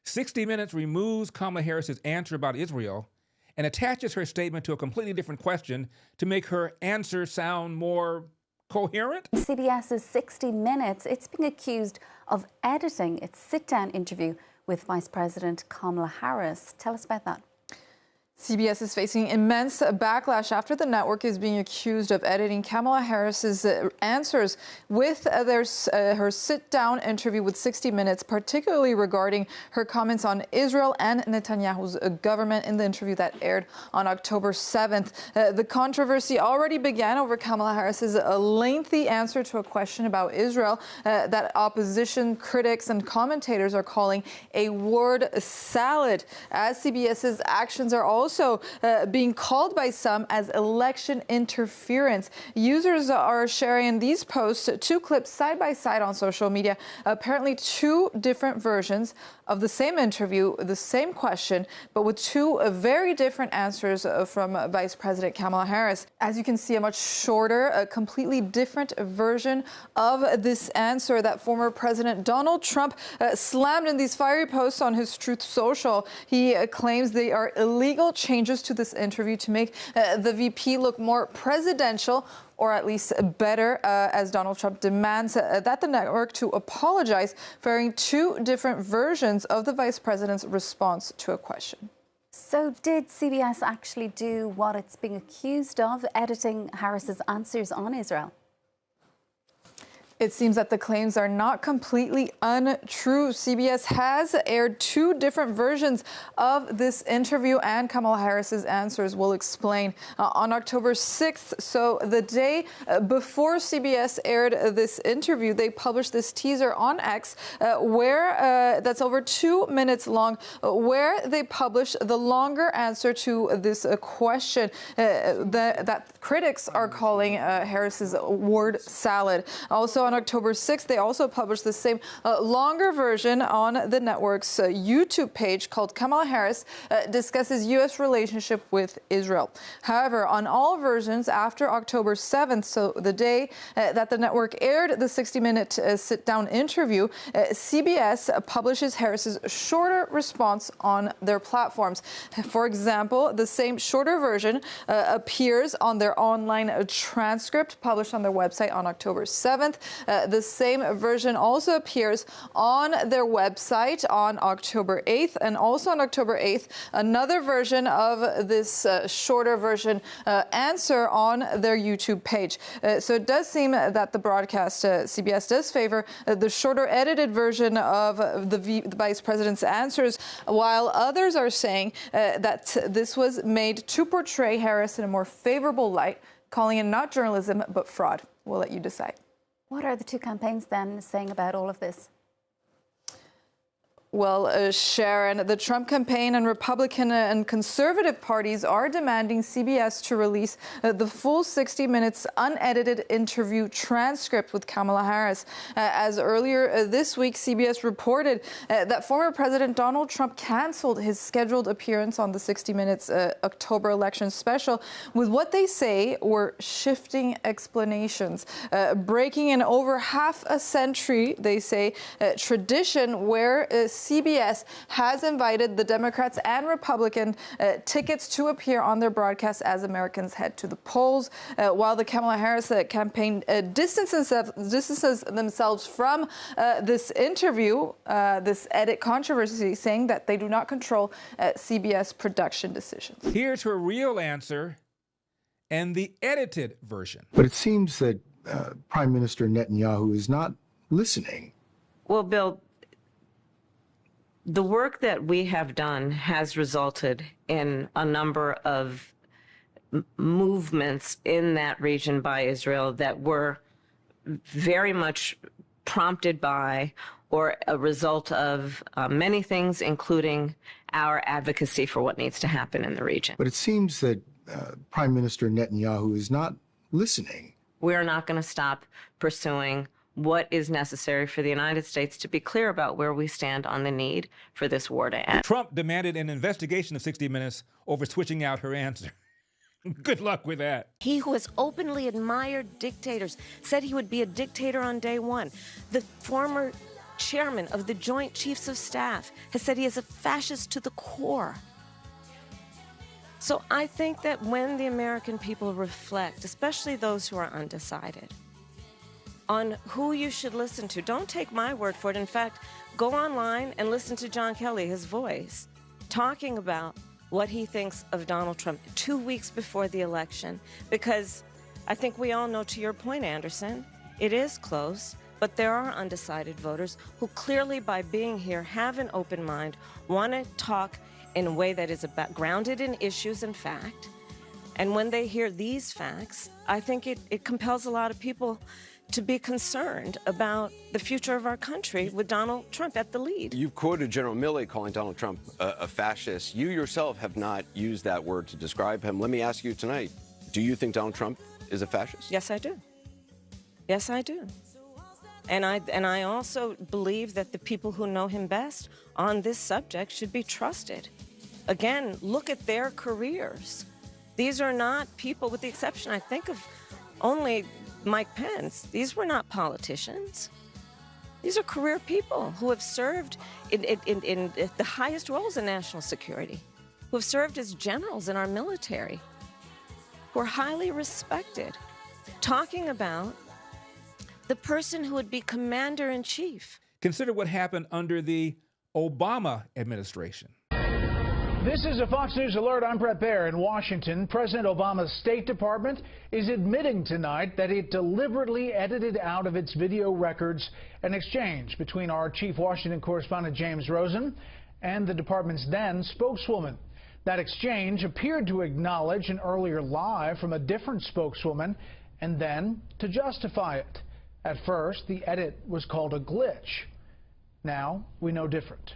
60 Minutes removes Kamala Harris's answer about Israel and attaches her statement to a completely different question to make her answer sound more coherent? CBS's 60 Minutes, it's being accused of editing its sit-down interview with Vice President Kamala Harris. Tell us about that. CBS is facing immense backlash after the network is being accused of editing Kamala Harris's answers with her sit-down interview with 60 Minutes, particularly regarding her comments on Israel and Netanyahu's government in the interview that aired on October 7th. The controversy already began over Kamala Harris's lengthy answer to a question about Israel that opposition critics and commentators are calling a word salad, as CBS's actions are also being called by some as election interference. Users are sharing these posts, 2 clips side by side on social media, apparently 2 different versions of the same interview, the same question, but with 2 very different answers from Vice President Kamala Harris. As you can see, a much shorter, a completely different version of this answer that former President Donald Trump slammed in these fiery posts on his Truth Social. He claims they are illegal changes to this interview to make the VP look more presidential, or at least better, as Donald Trump demands that the network to apologize for airing 2 different versions of the vice president's response to a question. So did CBS actually do what it's being accused of, editing Harris's answers on Israel? It seems that the claims are not completely untrue. CBS has aired 2 different versions of this interview, and Kamala Harris's answers will explain. On October 6th, so the day before CBS aired this interview, they published this teaser on X where that's over 2 minutes long, where they publish the longer answer to this question that critics are calling Harris's word salad. Also, on October 6th, they also published the same longer version on the network's YouTube page called Kamala Harris discusses U.S. relationship with Israel. However, on all versions after October 7th, so the day that the network aired the 60-minute sit-down interview, CBS publishes Harris's shorter response on their platforms. For example, the same shorter version appears on their online transcript published on their website on October 7th. The same version also appears on their website on October 8th, and also on October 8th, another version of this shorter version answer on their YouTube page. So it does seem that the broadcast, CBS does favor the shorter edited version of the vice president's answers, while others are saying that this was made to portray Harris in a more favorable light, calling it not journalism, but fraud. We'll let you decide. What are the two campaigns then saying about all of this? Well, Sharon, the Trump campaign and Republican and conservative parties are demanding CBS to release the full 60 minutes unedited interview transcript with Kamala Harris. As earlier this week, CBS reported that former President Donald Trump canceled his scheduled appearance on the 60 Minutes October election special with what they say were shifting explanations, breaking in over half a century, they say, tradition where CBS has invited the Democrats and Republican tickets to appear on their broadcast as Americans head to the polls, while the Kamala Harris campaign distances themselves from this interview, this edit controversy, saying that they do not control CBS production decisions. Here's her real answer and the edited version. But it seems that Prime Minister Netanyahu is not listening. Well, Bill, the work that we have done has resulted in a number of movements in that region by Israel that were very much prompted by or a result of many things, including our advocacy for what needs to happen in the region. But it seems that Prime Minister Netanyahu is not listening. We are not going to stop pursuing what is necessary for the United States to be clear about where we stand on the need for this war to end. Trump demanded an investigation of 60 Minutes over switching out her answer. Good luck with that. He who has openly admired dictators said he would be a dictator on day one. The former chairman of the Joint Chiefs of Staff has said he is a fascist to the core. So I think that when the American people reflect, especially those who are undecided, on who you should listen to, don't take my word for it. In fact, go online and listen to John Kelly, his voice, talking about what he thinks of Donald Trump 2 weeks before the election. Because I think we all know, to your point, Anderson, it is close, but there are undecided voters who clearly, by being here, have an open mind, want to talk in a way that is grounded in issues and fact. And when they hear these facts, I think it compels a lot of people to be concerned about the future of our country with Donald Trump at the lead. You've quoted General Milley calling Donald Trump a fascist. You yourself have not used that word to describe him. Let me ask you tonight, do you think Donald Trump is a fascist? Yes, I do. Yes, I do. And I also believe that the people who know him best on this subject should be trusted. Again, look at their careers. These are not people, with the exception, I think, of only Mike Pence. These were not politicians. These are career people who have served in the highest roles in national security, who have served as generals in our military, who are highly respected. Talking about the person who would be commander-in-chief. Consider what happened under the Obama administration. This is a Fox News Alert. I'm Brett Baer in Washington. President Obama's State Department is admitting tonight that it deliberately edited out of its video records an exchange between our chief Washington correspondent James Rosen and the department's then spokeswoman. That exchange appeared to acknowledge an earlier lie from a different spokeswoman and then to justify it. At first, the edit was called a glitch. Now we know different.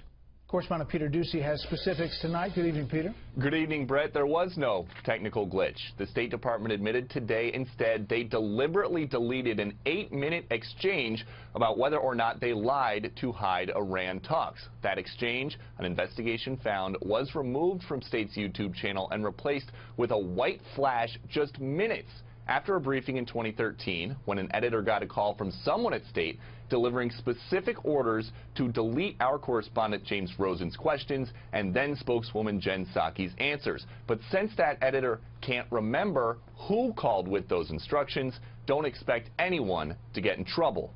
Correspondent Peter Ducey has specifics tonight. Good evening, Peter. Good evening, Brett. There was no technical glitch. The State Department admitted today instead they deliberately deleted an 8-minute exchange about whether or not they lied to hide Iran talks. That exchange, an investigation found, was removed from State's YouTube channel and replaced with a white flash just minutes after a briefing in 2013 when an editor got a call from someone at State delivering specific orders to delete our correspondent James Rosen's questions and then spokeswoman Jen Psaki's answers. But since that editor can't remember who called with those instructions, don't expect anyone to get in trouble.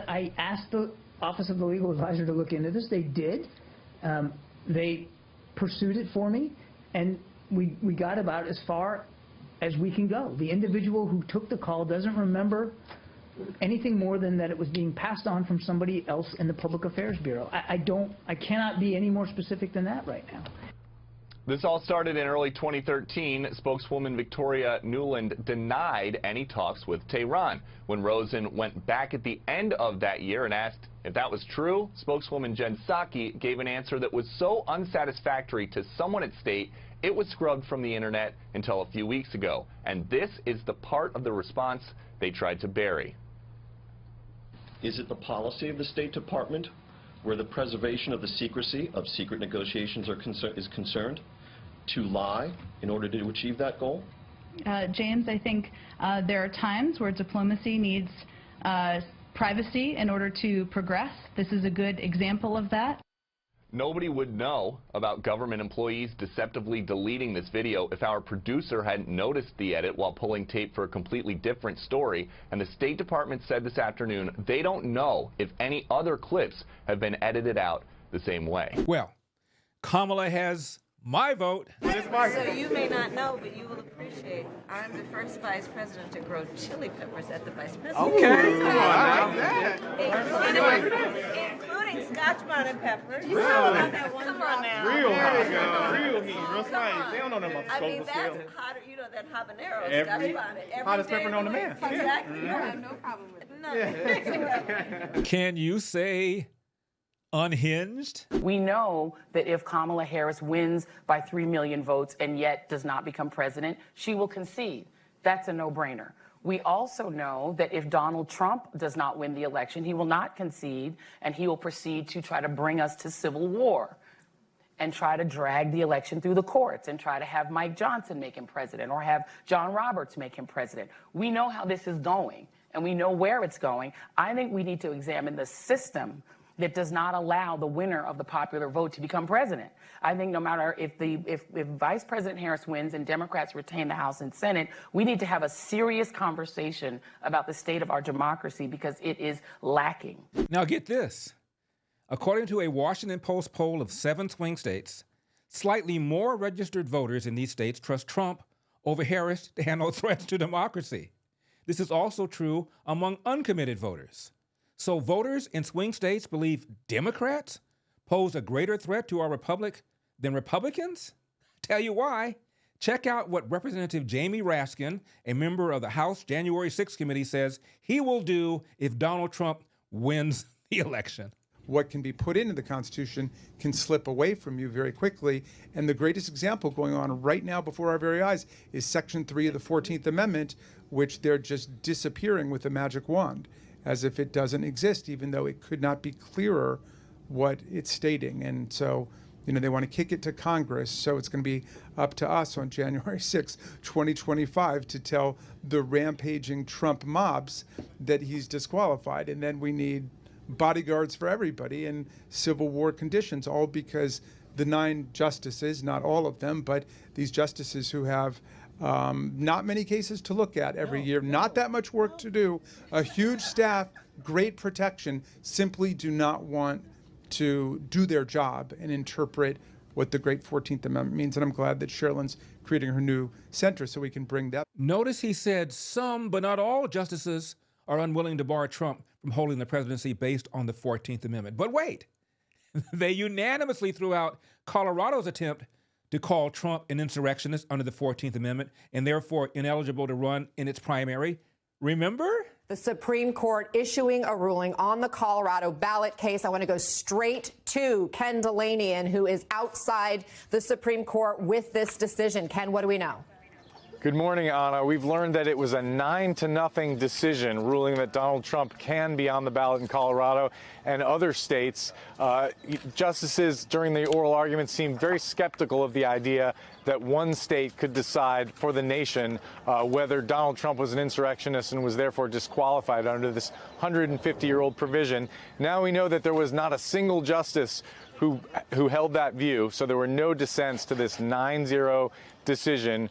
I asked the Office of the Legal Advisor to look into this. They did. They pursued it for me, and we got about as far as we can go. The individual who took the call doesn't remember anything more than that it was being passed on from somebody else in the Public Affairs Bureau. I cannot be any more specific than that right now. This all started in early 2013. Spokeswoman Victoria Nuland denied any talks with Tehran. When Rosen went back at the end of that year and asked if that was true, spokeswoman Jen Psaki gave an answer that was so unsatisfactory to someone at state, it was scrubbed from the internet until a few weeks ago. And this is the part of the response they tried to bury. Is it the policy of the State Department where the preservation of the secrecy of secret negotiations is concerned to lie in order to achieve that goal? James, I think there are times where diplomacy needs privacy in order to progress. This is a good example of that. Nobody would know about government employees deceptively deleting this video if our producer hadn't noticed the edit while pulling tape for a completely different story. And the State Department said this afternoon they don't know if any other clips have been edited out the same way. Well, Kamala has my vote. So you may not know, but you will appreciate I'm the first vice president to grow chili peppers at the vice president. Okay. Including Scotch bonnet peppers. Really? Come on now. Real hot. Real heat. Real spicy. They don't know nothing about I mean, the that's scale. hotter, you know, that habanero Scotch bonnet. Every Hottest day pepper of on the week. man. Exactly. Yeah. You have no problem with it. None. Can you say unhinged? We know that if Kamala Harris wins by 3 million votes and yet does not become president, she will concede. That's a no-brainer. We also know that if Donald Trump does not win the election, he will not concede, and he will proceed to try to bring us to civil war and try to drag the election through the courts and try to have Mike Johnson make him president or have John Roberts make him president. We know how this is going, and we know where it's going. I think we need to examine the system that does not allow the winner of the popular vote to become president. I think no matter if Vice President Harris wins and Democrats retain the House and Senate, we need to have a serious conversation about the state of our democracy because it is lacking. Now get this. According to a Washington Post poll of 7 swing states, slightly more registered voters in these states trust Trump over Harris to handle threats to democracy. This is also true among uncommitted voters. So voters in swing states believe Democrats pose a greater threat to our republic than Republicans? Tell you why. Check out what Representative Jamie Raskin, a member of the House January 6th committee, says he will do if Donald Trump wins the election. What can be put into the Constitution can slip away from you very quickly. And the greatest example going on right now before our very eyes is Section 3 of the 14th Amendment, which they're just disappearing with a magic wand, as if it doesn't exist, even though it could not be clearer what it's stating. And so, they want to kick it to Congress. So it's going to be up to us on January 6, 2025 to tell the rampaging Trump mobs that he's disqualified. And then we need bodyguards for everybody in civil war conditions, all because the 9 justices, not all of them, but these justices who have not many cases to look at every year, not that much work to do, a huge staff, great protection, simply do not want to do their job and interpret what the great 14th Amendment means. And I'm glad that Sherilyn's creating her new center so we can bring that. Notice he said some, but not all justices are unwilling to bar Trump from holding the presidency based on the 14th Amendment. But wait, they unanimously threw out Colorado's attempt to call Trump an insurrectionist under the 14th Amendment and therefore ineligible to run in its primary. Remember? The Supreme Court issuing a ruling on the Colorado ballot case. I want to go straight to Ken Delanian, who is outside the Supreme Court with this decision. Ken, what do we know? Good morning, Anna. We've learned that it was a 9-0 decision ruling that Donald Trump can be on the ballot in Colorado and other states. Justices during the oral argument seemed very skeptical of the idea that one state could decide for the nation whether Donald Trump was an insurrectionist and was therefore disqualified under this 150-year-old provision. Now we know that there was not a single justice who held that view, so there were no dissents to this 9-0 decision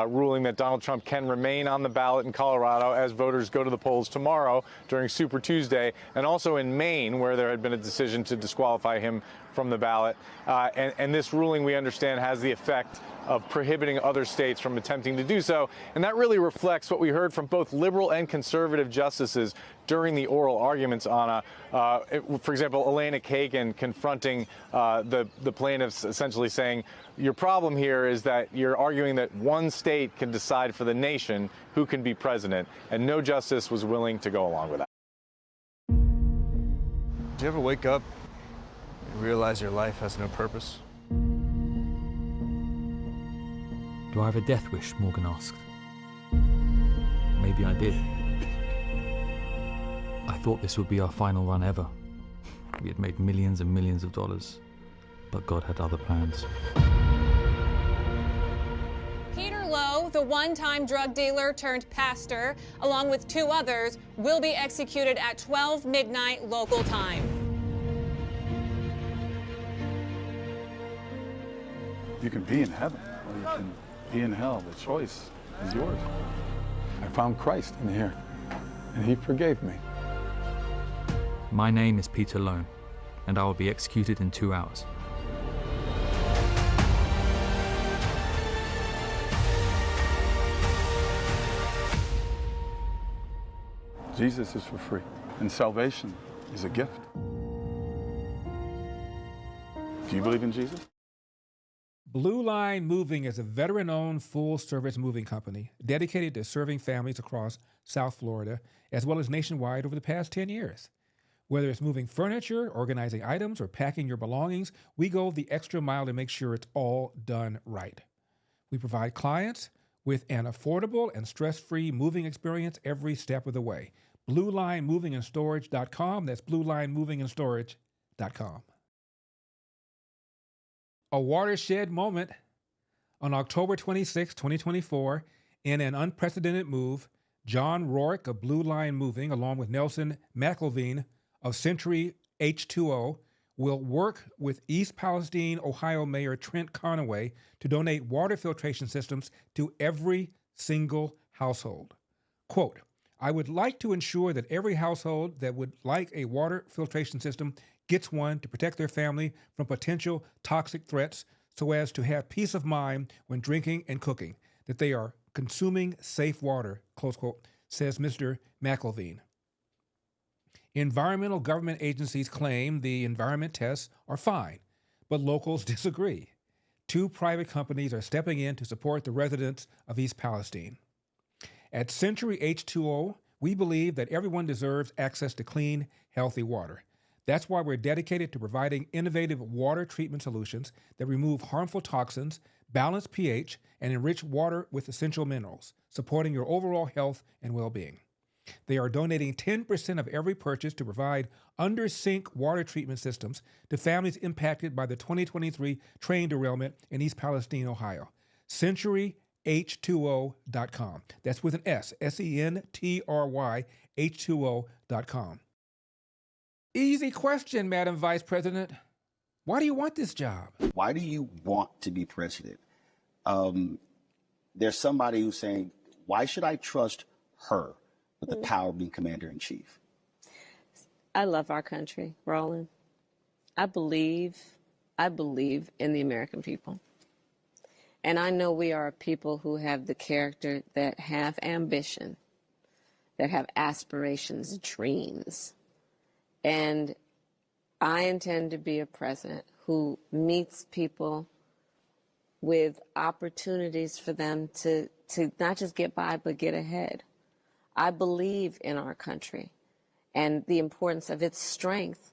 ruling that Donald Trump can remain on the ballot in Colorado as voters go to the polls tomorrow during Super Tuesday, and also in Maine, where there had been a decision to disqualify him from the ballot. And this ruling, we understand, has the effect of prohibiting other states from attempting to do so. And that really reflects what we heard from both liberal and conservative justices during the oral arguments, Anna. For example, Elena Kagan confronting the plaintiffs, essentially saying, your problem here is that you're arguing that one state can decide for the nation who can be president, and no justice was willing to go along with that. Do you ever wake up and realize your life has no purpose? Do I have a death wish? Morgan asked. Maybe I did. I thought this would be our final run ever. We had made millions and millions of dollars, but God had other plans. Peter Lowe, the one-time drug dealer turned pastor, along with 2 others, will be executed at 12 midnight local time. You can be in heaven, or you can be in hell. The choice is yours. I found Christ in here, and he forgave me. My name is Peter Lowe, and I will be executed in 2 hours. Jesus is for free, and salvation is a gift. Do you believe in Jesus? Blue Line Moving is a veteran-owned full-service moving company dedicated to serving families across South Florida, as well as nationwide over the past 10 years. Whether it's moving furniture, organizing items, or packing your belongings, we go the extra mile to make sure it's all done right. We provide clients with an affordable and stress-free moving experience every step of the way. BlueLineMovingAndStorage.com. That's BlueLineMovingAndStorage.com. A watershed moment. On October 26, 2024, in an unprecedented move, John Rourke of Blue Line Moving, along with Nelson McElveen of Century H2O, will work with East Palestine, Ohio Mayor Trent Conaway to donate water filtration systems to every single household. Quote, I would like to ensure that every household that would like a water filtration system gets one to protect their family from potential toxic threats so as to have peace of mind when drinking and cooking, that they are consuming safe water, close quote, says Mr. McElveen. Environmental government agencies claim the environment tests are fine, but locals disagree. 2 private companies are stepping in to support the residents of East Palestine. At Century H2O, we believe that everyone deserves access to clean, healthy water. That's why we're dedicated to providing innovative water treatment solutions that remove harmful toxins, balance pH, and enrich water with essential minerals, supporting your overall health and well-being. They are donating 10% of every purchase to provide under-sink water treatment systems to families impacted by the 2023 train derailment in East Palestine, Ohio. CenturyH2O.com. That's with an S, S-E-N-T-R-Y, H2O.com. Easy question, Madam Vice President. Why do you want this job? Why do you want to be president? There's somebody who's saying, why should I trust her with the power of being commander-in-chief? I love our country, Roland. I believe in the American people. And I know we are a people who have the character, that have ambition, that have aspirations, dreams. And I intend to be a president who meets people with opportunities for them to not just get by, but get ahead. I believe in our country and the importance of its strength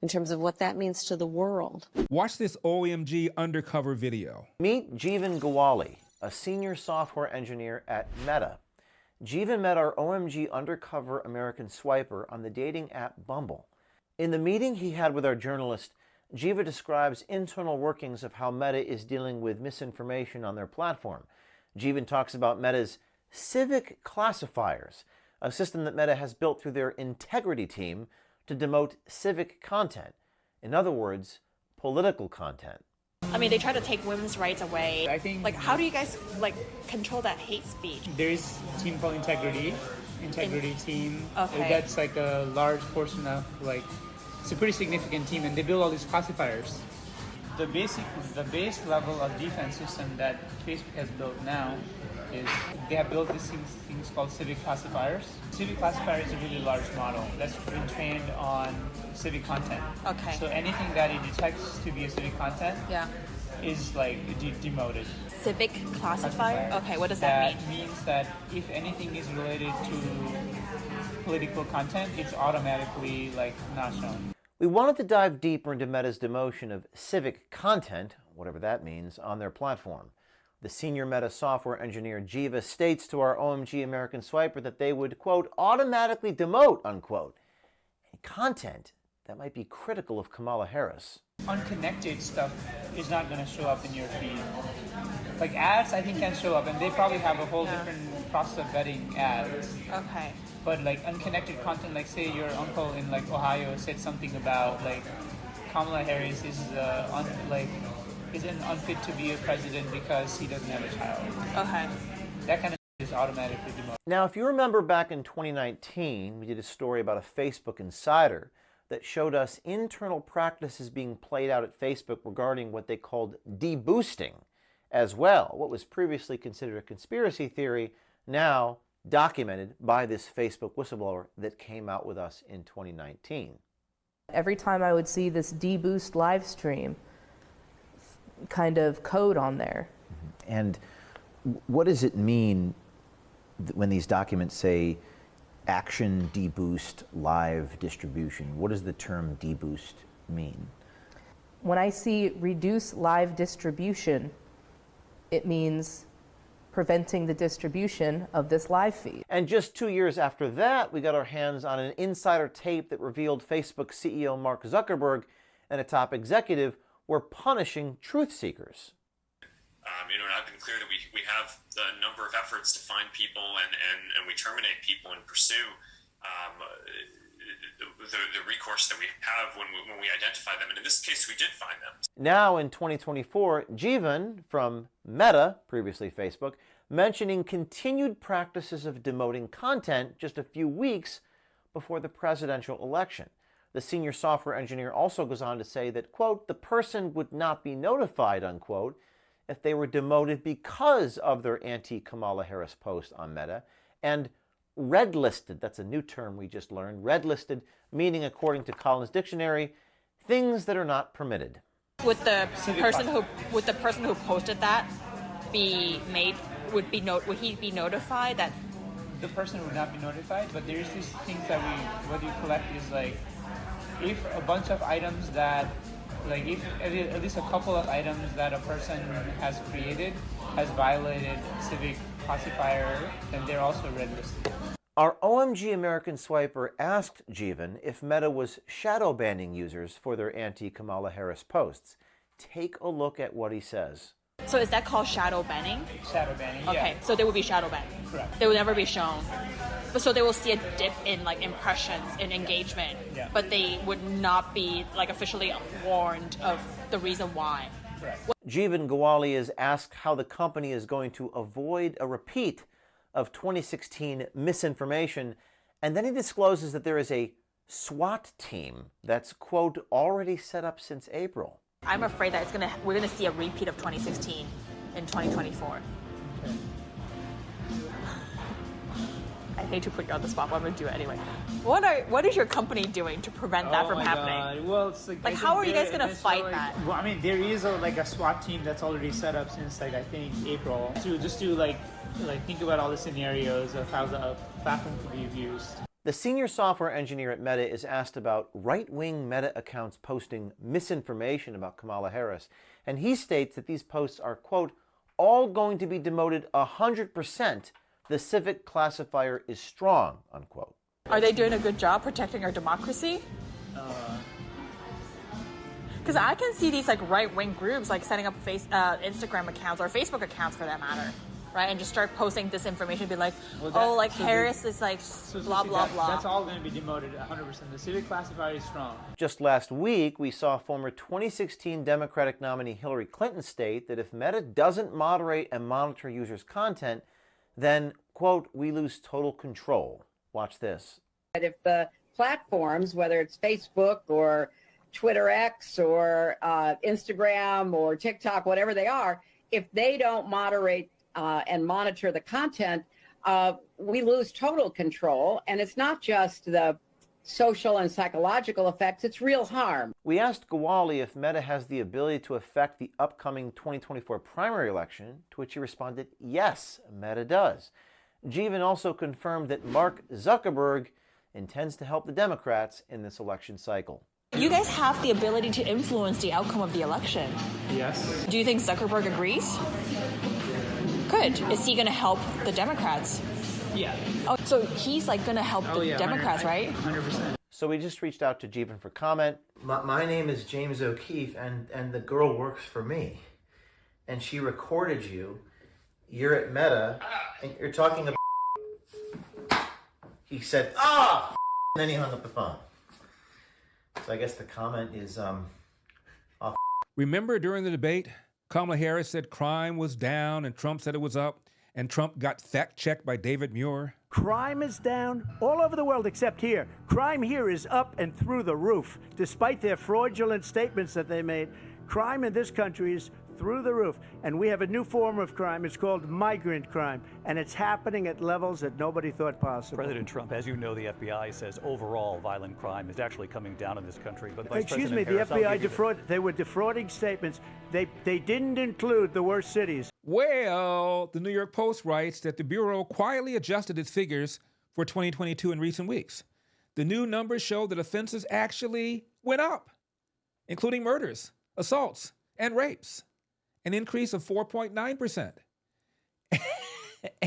in terms of what that means to the world. Watch this OMG undercover video. Meet Jeevan Gawali, a senior software engineer at Meta. Jeevan met our OMG undercover American swiper on the dating app Bumble. In the meeting he had with our journalist, Jeevan describes internal workings of how Meta is dealing with misinformation on their platform. Jeevan talks about Meta's civic classifiers, a system that Meta has built through their integrity team to demote civic content. In other words, political content. I mean, they try to take women's rights away. I think, like, how do you guys, like, control that hate speech? There is a team called Integrity team. Okay. That's like a large portion of, like, it's a pretty significant team, and they build all these classifiers. The base level of defense system that Facebook has built now is they have built these things called civic classifiers. Civic classifier is a really large model that's been trained on civic content. Okay. So anything that it detects to be a civic content is like demoted. Civic classifier? Okay, what does that mean? That means that if anything is related to political content, it's automatically like not shown. We wanted to dive deeper into Meta's demotion of civic content, whatever that means, on their platform. The senior Meta software engineer Jiva states to our OMG American Swiper that they would, quote, automatically demote, unquote, content that might be critical of Kamala Harris. Unconnected stuff is not going to show up in your feed. Like ads, I think can show up, and they probably have a whole different process of vetting ads. Okay. But like unconnected content, like say your uncle in like Ohio said something about like Kamala Harris isn't unfit to be a president because he doesn't have a child. Okay. That kind of is automatically demoted. Now, if you remember back in 2019, we did a story about a Facebook insider that showed us internal practices being played out at Facebook regarding what they called deboosting as well. What was previously considered a conspiracy theory, now documented by this Facebook whistleblower that came out with us in 2019. Every time I would see this deboost live stream kind of code on there. And what does it mean when these documents say action deboost live distribution? What does the term deboost mean? When I see reduce live distribution, it means preventing the distribution of this live feed. And just 2 years after that, we got our hands on an insider tape that revealed Facebook CEO Mark Zuckerberg and a top executive were punishing truth seekers. And I've been clear that we have a number of efforts to find people and we terminate people and pursue the recourse that we have when we identify them. And in this case, we did find them. Now in 2024, Jivan from Meta, previously Facebook, mentioning continued practices of demoting content just a few weeks before the presidential election. The senior software engineer also goes on to say that, quote, the person would not be notified, unquote, if they were demoted because of their anti-Kamala Harris post on Meta, and red-listed, that's a new term we just learned, red-listed, meaning, according to Collins Dictionary, things that are not permitted. Would the person who posted that be made, would he be notified that? The person would not be notified, but there's these things that what you collect is like, if a bunch of items that, like if at least a couple of items that a person has created has violated civic classifier, then they're also red listed. Our OMG American Swiper asked Jivan if Meta was shadow banning users for their anti-Kamala Harris posts. Take a look at what he says. So is that called shadow banning? Shadow banning, okay, yeah. So they will be shadow banned. Correct. They will never be shown. But so they will see a dip in like impressions and engagement, but they would not be like officially warned of the reason why. Correct. Jivan Gowali is asked how the company is going to avoid a repeat of 2016 misinformation, and then he discloses that there is a SWAT team that's, quote, already set up since April. I'm afraid that we're gonna see a repeat of 2016 in 2024. Okay. I hate to put you on the spot, but I'm gonna do it anyway. What is your company doing to prevent that from happening? God. Well, it's like how are you guys gonna fight that? Well, I mean, there is a SWAT team that's already set up since like I think April to just to like think about all the scenarios of how the platform could be abused. The senior software engineer at Meta is asked about right-wing Meta accounts posting misinformation about Kamala Harris, and he states that these posts are, quote, all going to be demoted 100%. The civic classifier is strong, unquote. Are they doing a good job protecting our democracy? Because I can see these like right-wing groups like setting up Instagram accounts or Facebook accounts for that matter, right? And just start posting disinformation, be like, Harris is like blah, blah, blah. That's all going to be demoted 100%. The civic classifier is strong. Just last week, we saw former 2016 Democratic nominee Hillary Clinton state that if Meta doesn't moderate and monitor users' content, then, quote, we lose total control. Watch this. But if the platforms, whether it's Facebook or Twitter X or Instagram or TikTok, whatever they are, if they don't moderate and monitor the content, we lose total control. And it's not just the social and psychological effects, it's real harm. We asked Gawali if Meta has the ability to affect the upcoming 2024 primary election, to which he responded, yes, Meta does. Jeevan also confirmed that Mark Zuckerberg intends to help the Democrats in this election cycle. You guys have the ability to influence the outcome of the election. Yes. Do you think Zuckerberg agrees? Good. Is he going to help the Democrats? Yeah. Oh, so he's like going to help the Democrats, right? 100%. So we just reached out to Jeevan for comment. My name is James O'Keefe, and the girl works for me. And she recorded you. You're at Meta, and you're talking about... He said, and then he hung up the phone. So I guess the comment is off. Remember during the debate, Kamala Harris said crime was down and Trump said it was up, and Trump got fact-checked by David Muir? Crime is down all over the world except here. Crime here is up and through the roof. Despite their fraudulent statements that they made, crime in this country is through the roof. And we have a new form of crime. It's called migrant crime. And it's happening at levels that nobody thought possible. President Trump, as you know, the FBI says overall violent crime is actually coming down in this country. But Vice Excuse President me, Harris, the FBI they were defrauding statements. They didn't include the worst cities. Well, the New York Post writes that the Bureau quietly adjusted its figures for 2022 in recent weeks. The new numbers show that offenses actually went up, including murders, assaults, and rapes, an increase of 4.9%.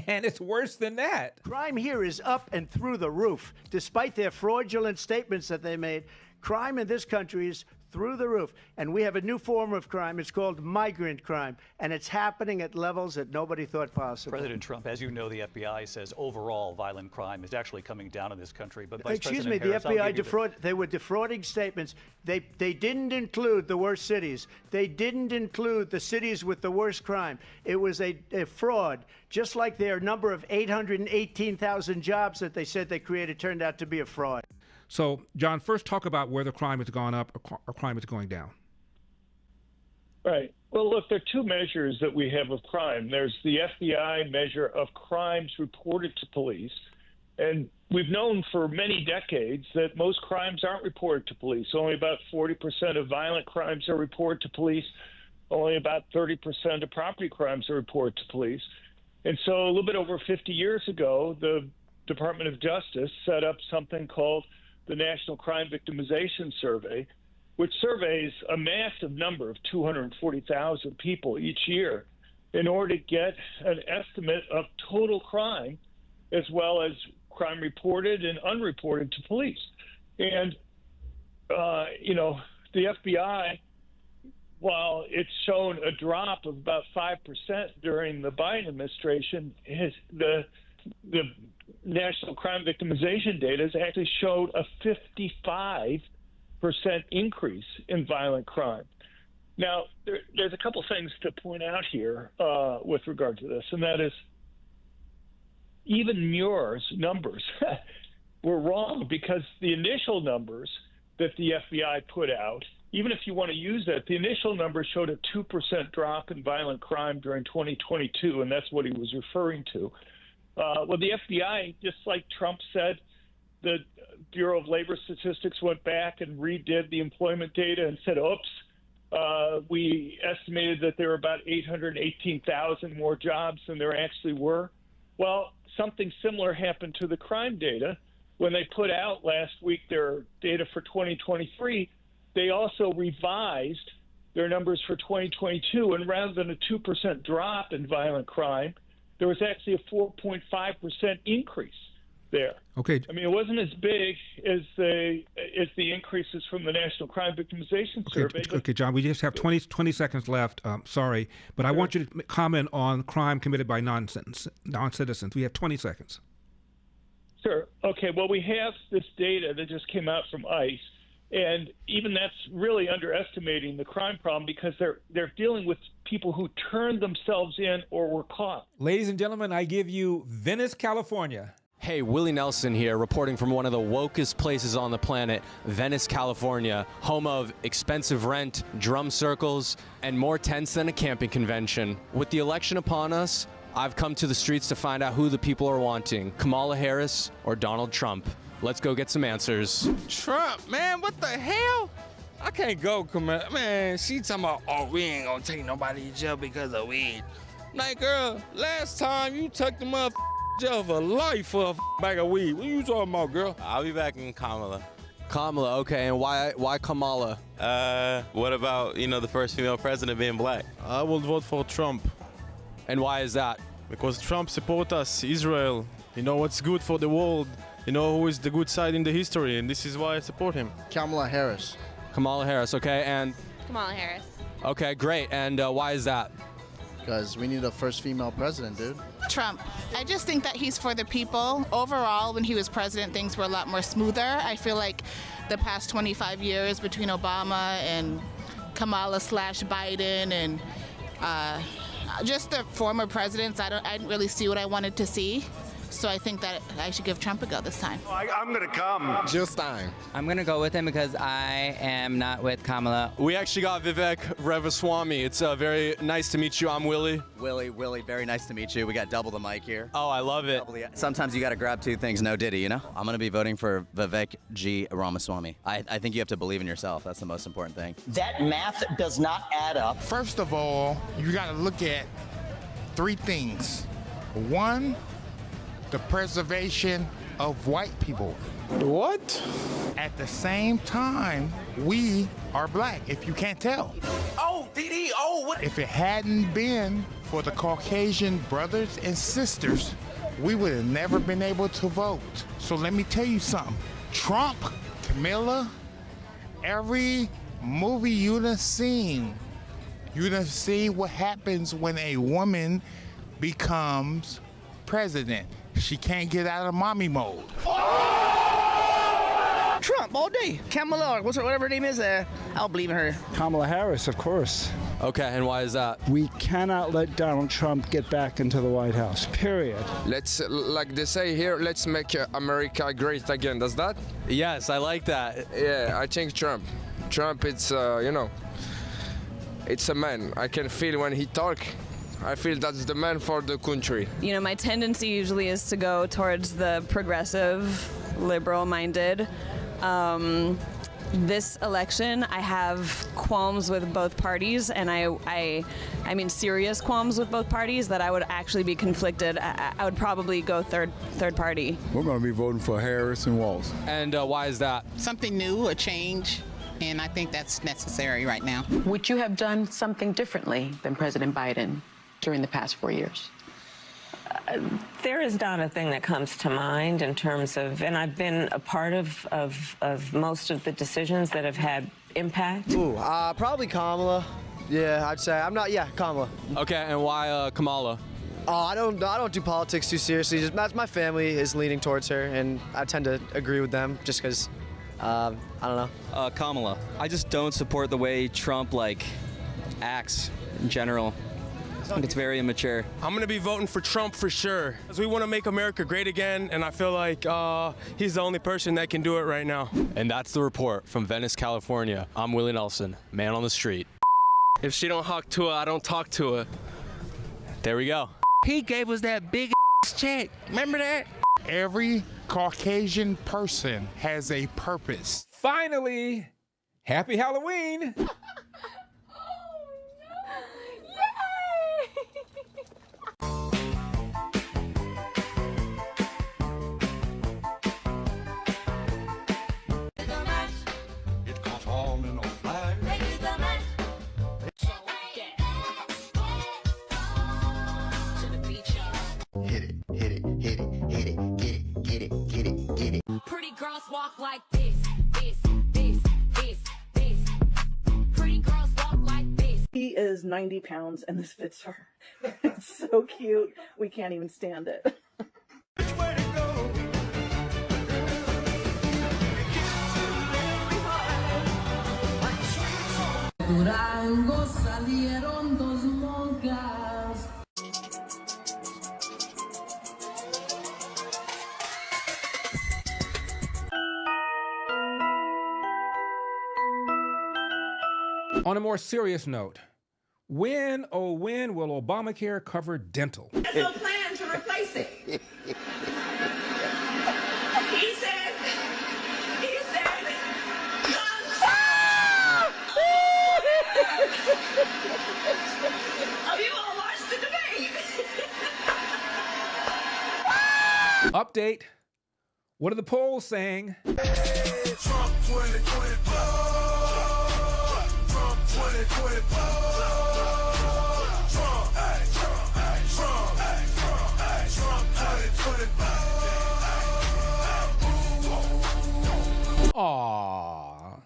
And it's worse than that. Crime here is up and through the roof. Despite their fraudulent statements that they made, crime in this country is through the roof. And we have a new form of crime. It's called migrant crime. And it's happening at levels that nobody thought possible. President Trump, as you know, the FBI says overall violent crime is actually coming down in this country. But Vice Excuse President me, Harris, the FBI they were defrauding statements. They didn't include the worst cities. They didn't include the cities with the worst crime. It was a fraud. Just like their number of 818,000 jobs that they said they created turned out to be a fraud. So, John, first talk about whether crime has gone up or crime is going down. Right. Well, look, there are two measures that we have of crime. There's the FBI measure of crimes reported to police. And we've known for many decades that most crimes aren't reported to police. Only about 40% of violent crimes are reported to police. Only about 30% of property crimes are reported to police. And so a little bit over 50 years ago, the Department of Justice set up something called the National Crime Victimization Survey, which surveys a massive number of 240,000 people each year in order to get an estimate of total crime as well as crime reported and unreported to police. And, the FBI, while it's shown a drop of about 5% during the Biden administration, the National Crime Victimization data has actually showed a 55% increase in violent crime. Now, there's a couple things to point out here with regard to this, and that is even Muir's numbers were wrong because the initial numbers that the FBI put out, even if you want to use that, the initial numbers showed a 2% drop in violent crime during 2022, and that's what he was referring to. Well, the FBI, just like Trump said, the Bureau of Labor Statistics went back and redid the employment data and said, we estimated that there were about 818,000 more jobs than there actually were. Well, something similar happened to the crime data. When they put out last week their data for 2023, they also revised their numbers for 2022, and rather than a 2% drop in violent crime, there was actually a 4.5% increase there. Okay. I mean, it wasn't as big as the increases from the National Crime Victimization Survey. Okay, John, we just have 20 seconds left. Sorry, but I want you to comment on crime committed by non-citizens. We have 20 seconds. Sure. Okay, well, we have this data that just came out from ICE, and even that's really underestimating the crime problem because they're dealing with people who turned themselves in or were caught. Ladies and gentlemen, I give you Venice, California. Hey, Willie Nelson here, reporting from one of the wokest places on the planet, Venice, California, home of expensive rent, drum circles, and more tents than a camping convention. With the election upon us, I've come to the streets to find out who the people are wanting, Kamala Harris or Donald Trump. Let's go get some answers. Trump, man, what the hell? I can't go, Kamala. Man, she talking about, oh, we ain't gonna take nobody to jail because of weed. Like, girl, last time you took the motherfucker jail for life for a bag of weed. What you talking about, girl? I'll be back in Kamala. Kamala, okay, and why Kamala? What about, the first female president being black? I will vote for Trump. And why is that? Because Trump supports us, Israel. You know what's good for the world. You know who is the good side in the history, and this is why I support him. Kamala Harris. Kamala Harris, okay, and? Kamala Harris. Okay, great, and why is that? Because we need a first female president, dude. Trump. I just think that he's for the people. Overall, when he was president, things were a lot more smoother. I feel like the past 25 years between Obama and Kamala/Biden and just the former presidents, I didn't really see what I wanted to see. So I think that I should give Trump a go this time. I'm gonna come. Jill Stein. I'm gonna go with him because I am not with Kamala. We actually got Vivek Ramaswamy. It's very nice to meet you. I'm Willie. Willie, very nice to meet you. We got double the mic here. Oh, I love it. Sometimes you gotta grab two things, no diddy, you know? I'm gonna be voting for Vivek G. Ramaswamy. I think you have to believe in yourself. That's the most important thing. That math does not add up. First of all, you gotta look at three things. One, the preservation of white people. What? At the same time, we are black, if you can't tell. Oh, DD, oh, what? If it hadn't been for the Caucasian brothers and sisters, we would have never been able to vote. So let me tell you something. Trump, Kamala, every movie you'd have seen what happens when a woman becomes president. She can't get out of mommy mode. Trump all day. Kamala, whatever her name is, I'll believe in her. Kamala Harris, of course. Okay, and why is that? We cannot let Donald Trump get back into the White House, period. Let's, like they say here, let's make America great again. Does that? Yes, I like that. Yeah, I think Trump. Trump, it's, it's a man. I can feel when he talk. I feel that's the man for the country. My tendency usually is to go towards the progressive, liberal-minded. This election, I have qualms with both parties, and I mean serious qualms with both parties that I would actually be conflicted. I would probably go third party. We're going to be voting for Harris and Walz. And why is that? Something new, a change, and I think that's necessary right now. Would you have done something differently than President Biden during the past 4 years? There is not a thing that comes to mind in terms of, and I've been a part of most of the decisions that have had impact. Probably Kamala. Yeah, I'd say. Kamala. Okay, and why Kamala? I don't do politics too seriously. Just my family is leaning towards her, and I tend to agree with them just because, I don't know. Kamala. I just don't support the way Trump, acts in general. I think it's very immature. I'm going to be voting for Trump for sure. Because we want to make America great again, and I feel like he's the only person that can do it right now. And that's the report from Venice, California. I'm Willie Nelson, man on the street. If she don't talk to her, I don't talk to her. There we go. He gave us that big check. Remember that? Every Caucasian person has a purpose. Finally, happy Halloween. Pretty girls walk like this. Pretty girls walk like this. He is 90 pounds and this fits her. It's so cute. We can't even stand it. Durango salieron dos monjas. On a more serious note, When, oh when, will Obamacare cover dental? There's no plan to replace it. He said, oh, you all watched the debate. Update. What are the polls saying? Trump 2020. Trump 2020. Aww.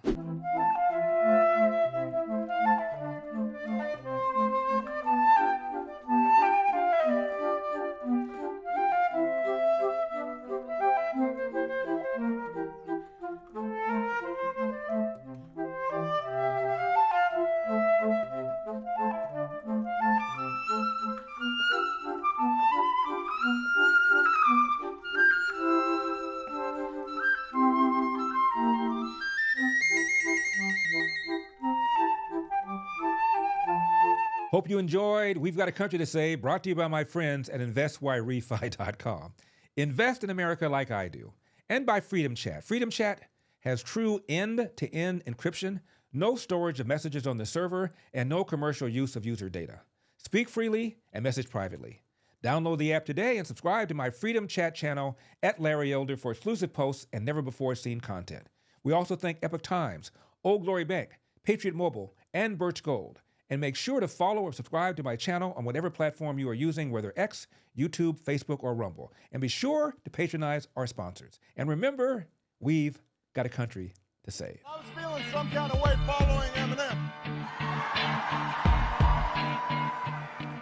Hope you enjoyed We've Got a Country to Say, brought to you by my friends at InvestYRefy.com. Invest in America like I do. And by Freedom Chat. Freedom Chat has true end-to-end encryption, no storage of messages on the server, and no commercial use of user data. Speak freely and message privately. Download the app today and subscribe to my Freedom Chat channel at Larry Elder for exclusive posts and never-before-seen content. We also thank Epoch Times, Old Glory Bank, Patriot Mobile, and Birch Gold. And make sure to follow or subscribe to my channel on whatever platform you are using, whether X, YouTube, Facebook, or Rumble. And be sure to patronize our sponsors. And remember, we've got a country to save. I was feeling some kind of way following Eminem.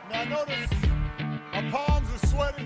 Now I notice my palms are sweaty.